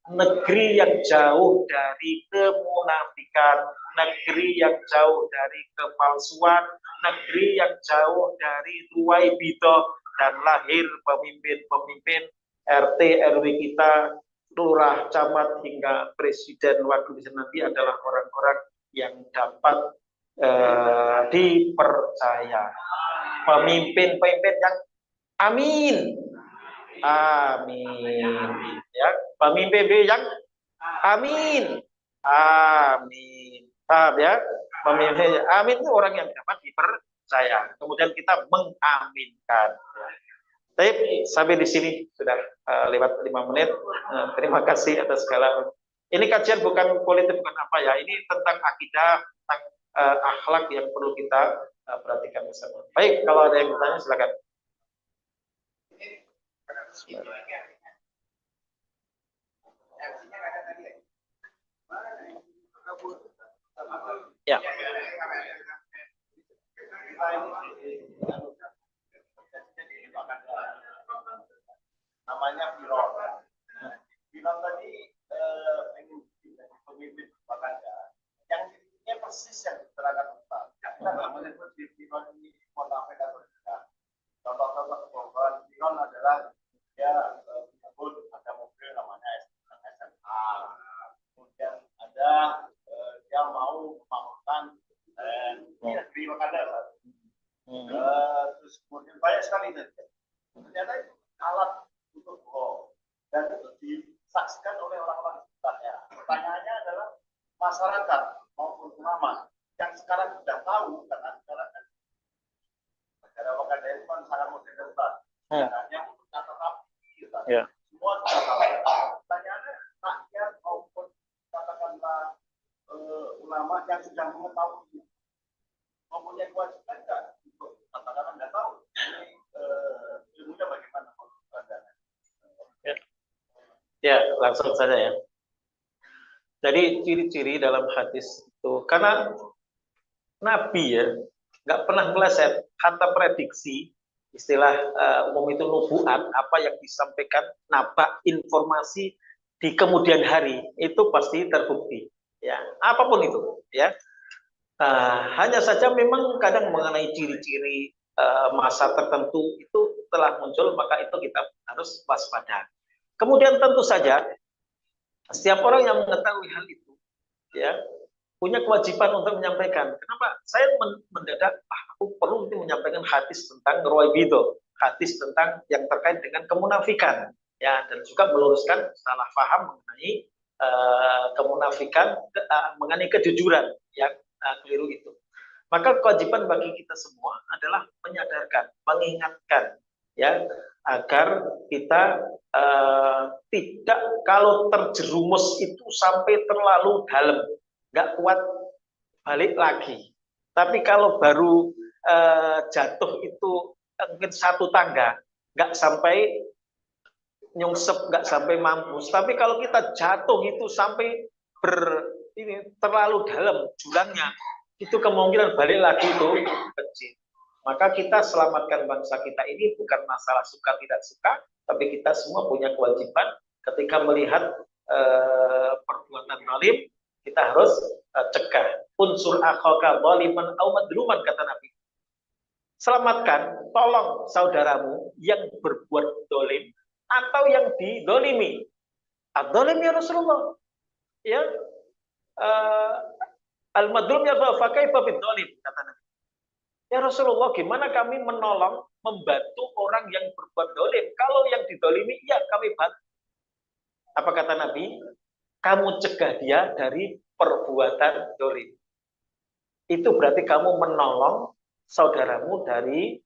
A: negeri yang jauh dari kemunafikan, negeri yang jauh dari kepalsuan, negeri yang jauh dari ruwai bidah, dan lahir pemimpin-pemimpin RT RW kita, lurah, camat hingga presiden wakil presiden nanti adalah orang-orang yang dapat dipercaya. Pemimpin-pemimpin yang amin. Amin. Ya, pemimpin yang amin. Amin. Paham ya? Pemimpin amin itu orang yang dapat dipercaya. Kemudian kita mengaminkan. Tapi sampai di sini sudah lewat 5 menit. Terima kasih atas segala. Ini kajian bukan politik, bukan apa ya. Ini tentang akidah, tentang akhlak yang perlu kita perhatikan bersama. Baik, kalau ada yang bertanya silakan. Ya.
B: Namanya Pilon. Pilon tadi pemimpin Wakanda yang dirinya persis yang diterangkan Ustaz. Kita nggak menyebut di Pilon ini monafik atau tidak. Contoh-contoh kebohongan Pilon adalah dia menyebut ada mobil namanya SMA. Kemudian ada dia mau membangun negeri Wakanda. Terus kemudian banyak sekali ternyata itu alat untuk bohong dan itu disaksikan oleh orang-orang sekitarnya. Pertanyaannya adalah masyarakat maupun ulama yang sekarang sudah tahu, karena sekarang kan negara Wakanda itu kan sangat modern, negaranya untuk catatan semua sudah tahu. Pertanyaannya rakyat maupun katakanlah ulama yang sudah mengetahui mempunyai kewajiban nggak untuk katakanlah nggak tahu ini ilmunya bagaimana?
A: Ya, langsung saja ya. Jadi ciri-ciri dalam hadis itu, karena Nabi ya nggak pernah meleset, kata prediksi, istilah umum itu nubuat, apa yang disampaikan, nabak, informasi di kemudian hari itu pasti terbukti. Ya, apapun itu, ya. Hanya saja memang kadang mengenai ciri-ciri masa tertentu itu telah muncul, maka itu kita harus waspada. Kemudian tentu saja setiap orang yang mengetahui hal itu, ya, punya kewajiban untuk menyampaikan. Kenapa? Saya mendadak, aku perlu menyampaikan hadis tentang Ruwaibidah, hadis tentang yang terkait dengan kemunafikan, ya, dan juga meluruskan salah paham mengenai kemunafikan, mengenai kejujuran yang keliru itu. Maka kewajiban bagi kita semua adalah menyadarkan, mengingatkan, ya, agar kita tidak, kalau terjerumus itu sampai terlalu dalam, nggak kuat balik lagi. Tapi kalau baru jatuh itu mungkin satu tangga, nggak sampai nyungsep, nggak sampai mampus. Tapi kalau kita jatuh itu sampai terlalu dalam jurangnya, itu kemungkinan balik lagi itu kecil. Maka kita selamatkan bangsa kita ini bukan masalah suka tidak suka, tapi kita semua punya kewajiban ketika melihat perbuatan zalim, kita harus cegah. Unsur akhaka zaliman aw madluman, kata Nabi. Selamatkan, tolong saudaramu yang berbuat zalim atau yang dizalimi. Adzzalim ya Rasulullah. Ya. Al-madlum ya fa kaifa bidzalim, kata Nabi. Ya Rasulullah, gimana kami menolong, membantu orang yang berbuat dolim? Kalau yang didolimi, ya kami bantu. Apa kata Nabi? Kamu cegah dia dari perbuatan dolim. Itu berarti kamu menolong saudaramu dari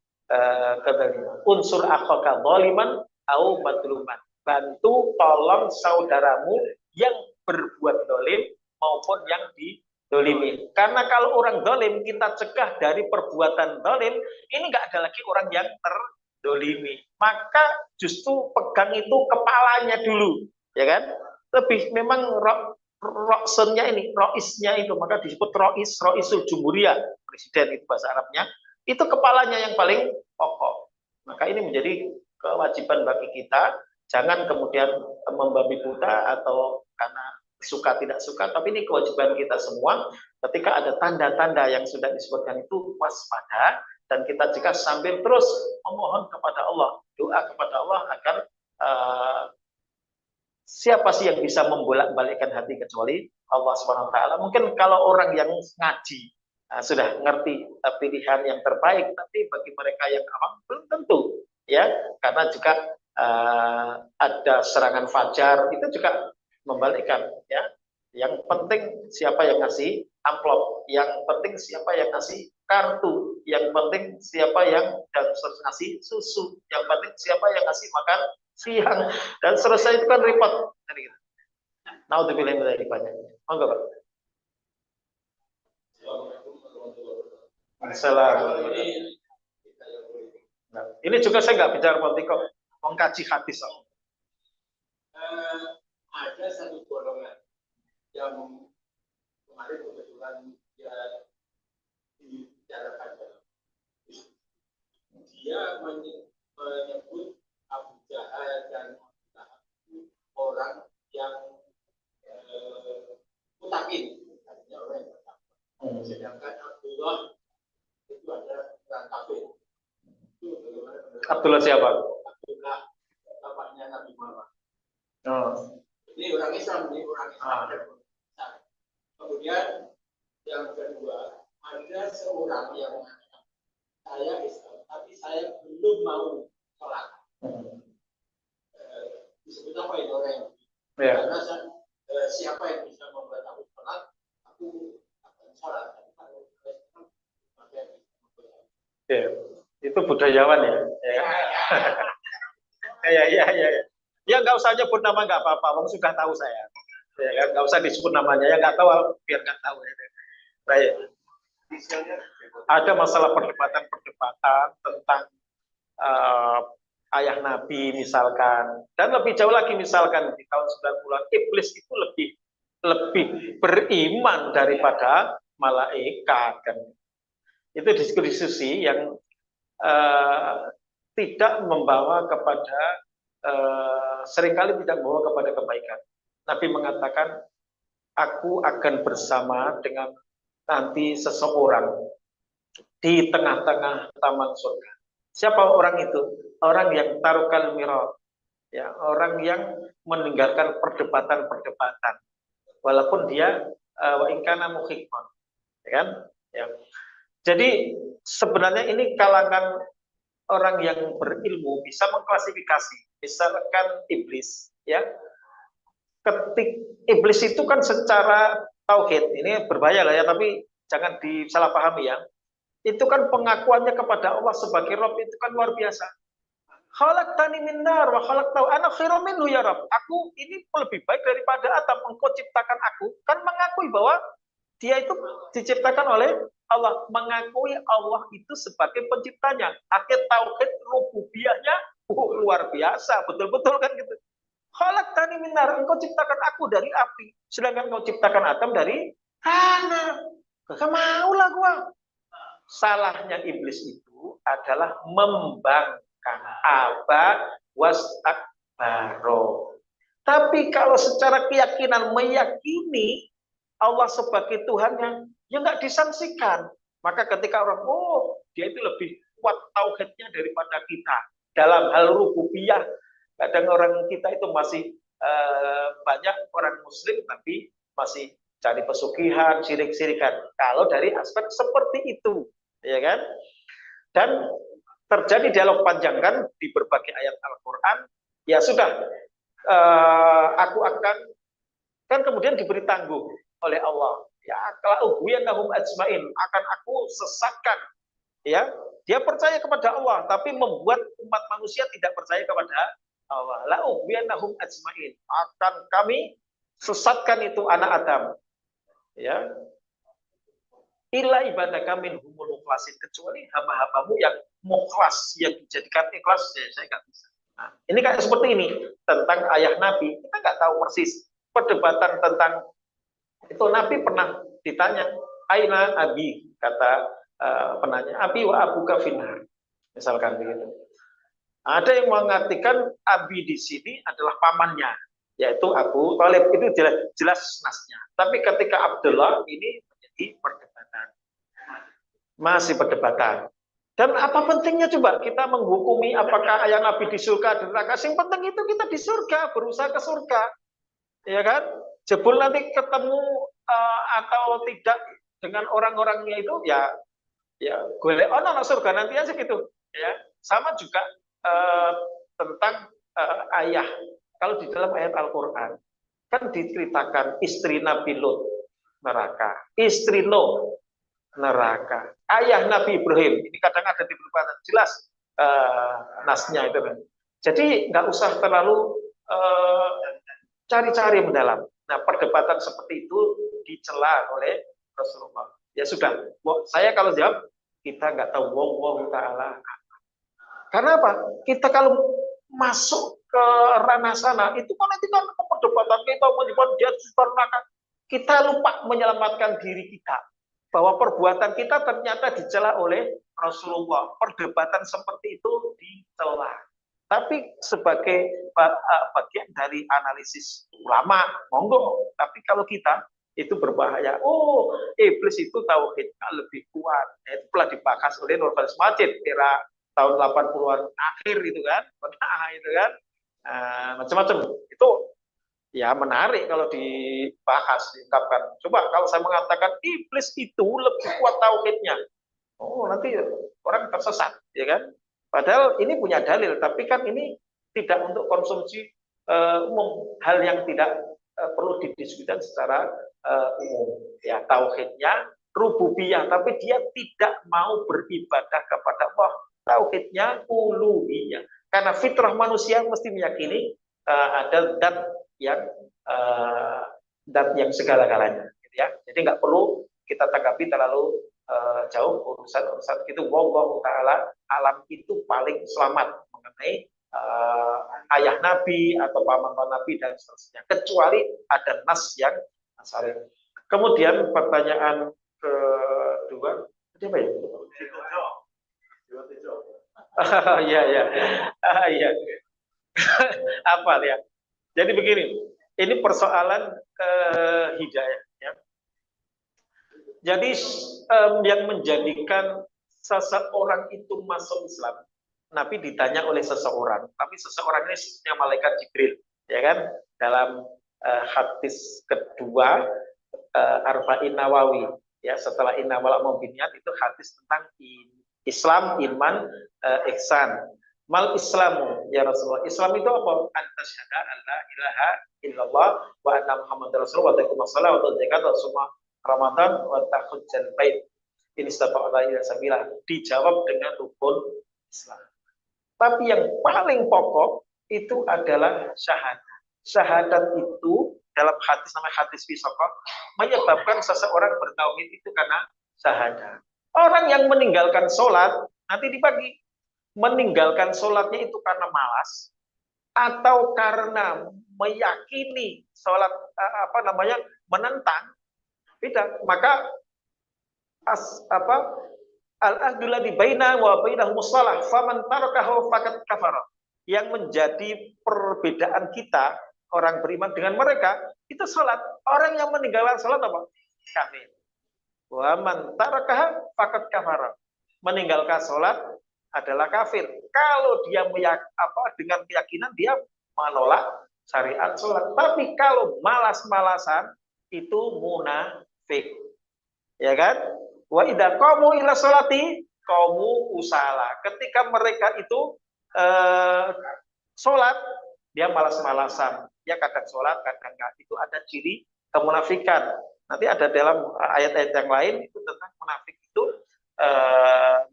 A: kedoliman. Unsur akhaka zaliman au madluman. Bantu tolong saudaramu yang berbuat dolim maupun yang didolimi. Karena kalau orang dolim kita cegah dari perbuatan dolim, ini nggak ada lagi orang yang terdolimi. Maka justru pegang itu kepalanya dulu, ya kan? Lebih memang roksennya ini, roisnya itu, maka disebut roisul jumhuriyah, presiden itu bahasa Arabnya, itu kepalanya yang paling pokok. Maka ini menjadi kewajiban bagi kita, jangan kemudian membabi buta atau karena suka tidak suka, tapi ini kewajiban kita semua. Ketika ada tanda-tanda yang sudah disebutkan itu, waspada, dan kita jika sambil terus memohon kepada Allah, doa kepada Allah agar siapa sih yang bisa membolak-balikkan hati kecuali Allah Subhanahu wa taala. Mungkin kalau orang yang ngaji sudah ngerti pilihan yang terbaik, tapi bagi mereka yang awam belum tentu, ya, karena juga ada serangan fajar itu juga membalikkan, ya. Yang penting siapa yang ngasih amplop, yang penting siapa yang ngasih kartu, yang penting siapa yang ngasih susu, yang penting siapa yang ngasih makan siang, dan selesai itu kan repot. Nah, untuk pilih dari banyak. Monggo, Pak. Assalamualaikum. Nah, ini juga saya nggak bicara politik kok, mengkaji hati soal.
B: Ada satu golongan yang kemarin kebetulan dia dibicarakan dalam dia menyebut Abu Jahal dan orang yang mutakin, artinya orang yang bertakwa. Sedangkan Abdullah itu ada orang kafir.
A: Abdullah siapa?
B: Abdullah bapaknya Nabi Muhammad.
A: Oh.
B: Ini orang Islam, ini orang Islam. Kemudian yang kedua, ada seorang yang mengatakan saya Islam, tapi saya belum mau sholat. Disebut apa itu orang yang? Karena siapa yang bisa membuat aku sholat, aku akan sholat.
A: Ya, itu budayawan ya. Ya. Ya nggak usah nyebut nama nggak apa-apa, Wong sudah tahu saya. Ya kan, nggak usah disebut namanya, ya nggak tahu biar nggak tahu. Baik. Ada masalah perdebatan tentang ayah Nabi misalkan, dan lebih jauh lagi misalkan di tahun 90-an iblis itu lebih beriman daripada malaikat kan. Itu diskusi yang tidak membawa kepada seringkali tidak membawa kepada kebaikan. Nabi mengatakan, aku akan bersama dengan nanti seseorang di tengah-tengah taman surga. Siapa orang itu? Orang yang tarukal mirah, ya, orang yang meninggalkan perdebatan-perdebatan, walaupun dia wa ingkana muhiqqan, ya kan? Ya. Jadi sebenarnya ini kalangan orang yang berilmu bisa mengklasifikasi, misalkan iblis, ya. Ketik iblis itu kan secara tauhid ini berbahaya lah ya, tapi jangan disalahpahami ya. Itu kan pengakuannya kepada Allah sebagai Rabb itu kan luar biasa. Khalaqtani min nar wa khalaqtahu ana khairum minhu ya Rabb. Aku ini lebih baik daripada Adam, engkau ciptakan aku. Kan mengakui bahwa dia itu diciptakan oleh Allah, mengakui Allah itu sebagai penciptanya. Akhir tauhid rububiyahnya luar biasa, betul-betul kan gitu. Khalaqtani min nar, engkau ciptakan aku dari api, sedangkan engkau ciptakan Adam dari tanah. Gak maulah gua. Salahnya iblis itu adalah membangkang aba wastakbaro. Tapi kalau secara keyakinan meyakini Allah sebagai Tuhannya, ya nggak disangsikan. Maka ketika orang, dia itu lebih kuat tauhidnya daripada kita dalam hal rububiyah. Kadang orang kita itu masih banyak orang Muslim tapi masih cari pesugihan, sirik-sirikan. Kalau dari aspek seperti itu, ya kan? Dan terjadi dialog panjang kan di berbagai ayat Al-Quran. Ya sudah, aku akan, kan kemudian diberi tangguh oleh Allah. Ya, kalau nahum ajmain, akan aku sesatkan. Ya, dia percaya kepada Allah, tapi membuat umat manusia tidak percaya kepada Allah. La nahum ajmain, akan kami sesatkan itu anak Adam. Ya, illa ibadaka minhumul mukhlasin, kecuali hamba-hambamu yang mukhlas, yang dijadikan ikhlas, saya nggak bisa. Nah, ini kayak seperti ini tentang ayah Nabi, kita nggak tahu persis perdebatan tentang itu. Nabi pernah ditanya, aina abi, kata penanya, abi wa abuka finnar, misalkan begitu. Ada yang mengartikan abi di sini adalah pamannya, yaitu Abu Thalib, itu jelas, jelas nasnya. Tapi ketika Abdullah, ini menjadi perdebatan, masih perdebatan. Dan apa pentingnya coba kita menghukumi apakah ayah Nabi di surga dan neraka? Yang penting itu kita di surga, berusaha ke surga, ya kan? Jebul nanti ketemu atau tidak dengan orang-orangnya itu, ya golek ono surga nanti aja gitu, ya. Sama juga tentang ayah. Kalau di dalam ayat Al-Qur'an kan diceritakan istri Nabi Lut neraka, istri Nuh neraka, ayah Nabi Ibrahim, ini kadang ada di beberapa jelas nasnya itu kan. Jadi nggak usah terlalu cari-cari mendalam. Nah, perdebatan seperti itu dicela oleh Rasulullah. Ya sudah, saya kalau jawab, kita nggak tahu wallahu ta'ala. Karena apa? Kita kalau masuk ke ranah sana, itu kan nanti kan perdebatan kita menyebut dia neraka. Kita lupa menyelamatkan diri kita. Bahwa perbuatan kita ternyata dicela oleh Rasulullah. Perdebatan seperti itu dicela. Tapi sebagai bagian dari analisis ulama, monggo. Tapi kalau kita, itu berbahaya. Oh, iblis itu tauhidnya lebih kuat. Itu telah dibahas oleh Nurbalis Majid kira tahun 80-an akhir itu kan. Nah, itu kan. Macam-macam. Itu ya menarik kalau dibahas, diungkapkan. Coba kalau saya mengatakan iblis itu lebih kuat tauhidnya. Oh, nanti orang tersesat, ya kan? Padahal ini punya dalil, tapi kan ini tidak untuk konsumsi umum, hal yang tidak perlu didiskusikan secara umum. Ya, tauhidnya rububiyah, tapi dia tidak mau beribadah kepada Allah. Tauhidnya uluhiyah. Karena fitrah manusia mesti meyakini ada dat yang segala-galanya, gitu ya. Jadi nggak perlu kita tanggapi terlalu jauh urusan itu. Wallahu ta'ala alam, itu paling selamat mengenai ayah Nabi atau paman Nabi dan seterusnya, kecuali ada nas yang syar'i. Kemudian pertanyaan kedua, apa ya? Iya, iya. Iya. Apa ya? Jadi begini, ini persoalan hidayah, ya. Jadi yang menjadikan seseorang itu masuk Islam, Nabi ditanya oleh seseorang, tapi seseorang ini sebenarnya malaikat Jibril, ya kan? Dalam hadis kedua Arba'in Nawawi, ya, setelah innamal mu'minat itu hadis tentang Islam, iman, ihsan. Mal Islamu ya Rasulullah. Islam itu apa? Antasyhada an la ilaha illallah wa anna Muhammadar Rasulullah wa taqimus shalah wa zakat wa summa Ramadan wa tahujjal bait. Ini istata'ala ila sabila. Dijawab dengan rukun Islam. Tapi yang paling pokok itu adalah syahadat. Syahadat itu dalam hadis namanya hadis fisaqah, menyebabkan seseorang bertauhid itu karena syahadat. Orang yang meninggalkan sholat nanti dibagi, meninggalkan sholatnya itu karena malas atau karena meyakini sholat menentang, tidak. Maka al-ahdu ladzi baina wa bainahumus shalah faman tarakahu faqad kafara. Yang menjadi perbedaan kita orang beriman dengan mereka itu sholat. Orang yang meninggalkan sholat apa? Kafir. Wa man tarakaha faqad kafara. Meninggalkan sholat adalah kafir. Kalau dia dengan keyakinan dia menolak syariat sholat. Tapi kalau malas-malasan itu munafik, ya kan? Wa idza qamu ila sholati qamu usala. Ketika mereka itu sholat, dia malas-malasan. Dia kadang sholat, kadang enggak. Itu ada ciri kemunafikan. Nanti ada dalam ayat-ayat yang lain itu tentang munafik itu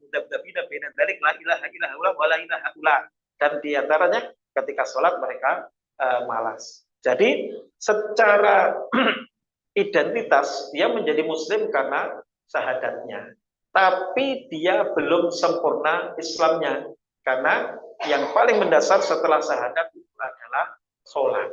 A: mudabdabina baina dzalik la ilaha illallah wa la ilaha illa. Dan diantaranya ketika sholat mereka malas. Jadi secara identitas dia menjadi muslim karena syahadatnya. Tapi dia belum sempurna Islamnya. Karena yang paling mendasar setelah syahadat itu adalah sholat.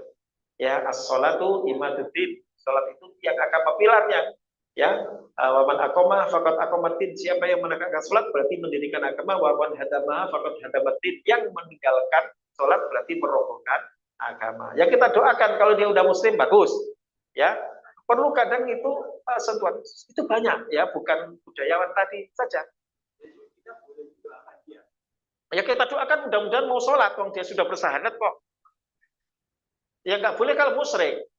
A: Ya, as-sholatu imaduddin. Sholat itu yang agama pilarnya. Ya, waman aqoma faqad aqamaddin. Siapa yang menegakkan sholat berarti mendirikan agama. Waman hadama faqad hadamaddin. Yang meninggalkan sholat berarti merobohkan agama. Ya kita doakan kalau dia udah muslim bagus. Ya, perlu kadang itu sentuhan itu banyak ya, bukan budayawan tadi saja. Ya kita doakan mudah-mudahan mau sholat, wong dia sudah bersahadat kok. Ya nggak boleh kalau musyrik,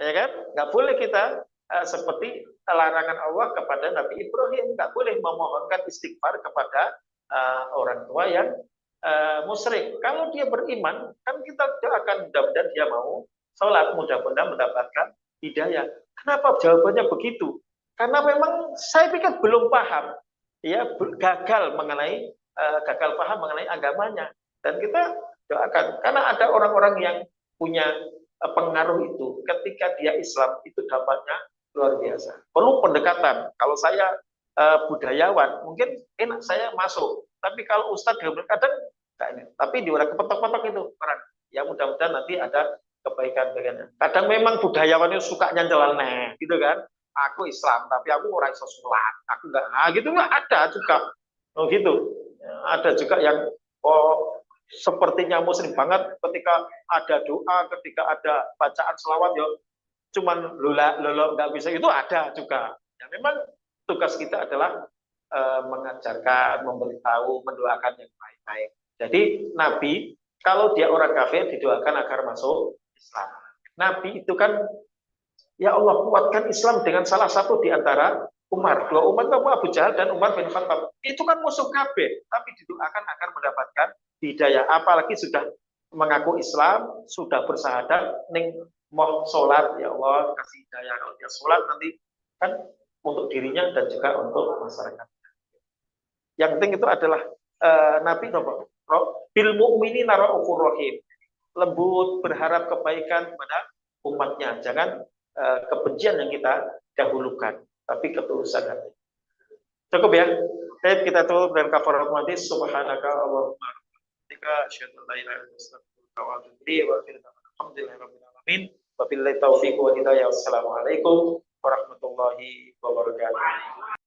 A: ya kan? Nggak boleh kita seperti larangan Allah kepada Nabi Ibrahim, nggak boleh memohonkan istighfar kepada orang tua yang musyrik. Kalau dia beriman, kan kita doakan mudah-mudahan dia mau sholat, mudah-mudahan mendapatkan hidayah. Kenapa jawabannya begitu? Karena memang saya pikir belum paham, ya gagal paham mengenai agamanya. Dan kita doakan, karena ada orang-orang yang punya pengaruh itu, ketika dia Islam itu dampaknya luar biasa. Perlu pendekatan. Kalau saya budayawan, mungkin enak saya masuk. Tapi kalau Ustadz kadang nggak ini. Tapi di orang kepetok-petok itu orang. Ya mudah-mudahan nanti ada kebaikan-kebaikannya. Kadang memang budayawan itu suka nyancelan gitu kan. Aku Islam, tapi aku orang iso sholat. Aku nggak, gitu nggak ada juga. Oh gitu. Ada juga yang sepertinya muslim banget ketika ada doa, ketika ada bacaan selawat ya cuman lolo nggak bisa, itu ada juga. Ya memang tugas kita adalah mengajarkan, memberitahu, mendoakan yang baik-baik. Jadi Nabi kalau dia orang kafir didoakan agar masuk Islam. Nabi itu kan ya Allah kuatkan Islam dengan salah satu di antara Umar. Dua umat Abu Jahal dan Umar bin Khattab. Itu kan musuh kafir, tapi didoakan agar mendapatkan hidayah. Apalagi sudah mengaku Islam, sudah bersahadat, ning mau sholat, ya Allah kasih hidayah. Kalau dia sholat nanti kan untuk dirinya dan juga untuk masyarakat. Yang penting itu adalah Nabi bil mu'minina ra'ufur rahim. Lembut, berharap kebaikan kepada umatnya. Jangan kebencian yang kita dahulukan, tapi ketulusan hati. Cukup ya. Baik, kita tutup dengan kafarat majlis. Subhanaka Allahumma rabbika asyhadu an la ilaha illa anta astaghfiruka wa atubu ilaik. Wa alhamdulillahirabbil alamin. Wabillahi taufiq wa hidayah. Wassalamualaikum warahmatullahi wabarakatuh.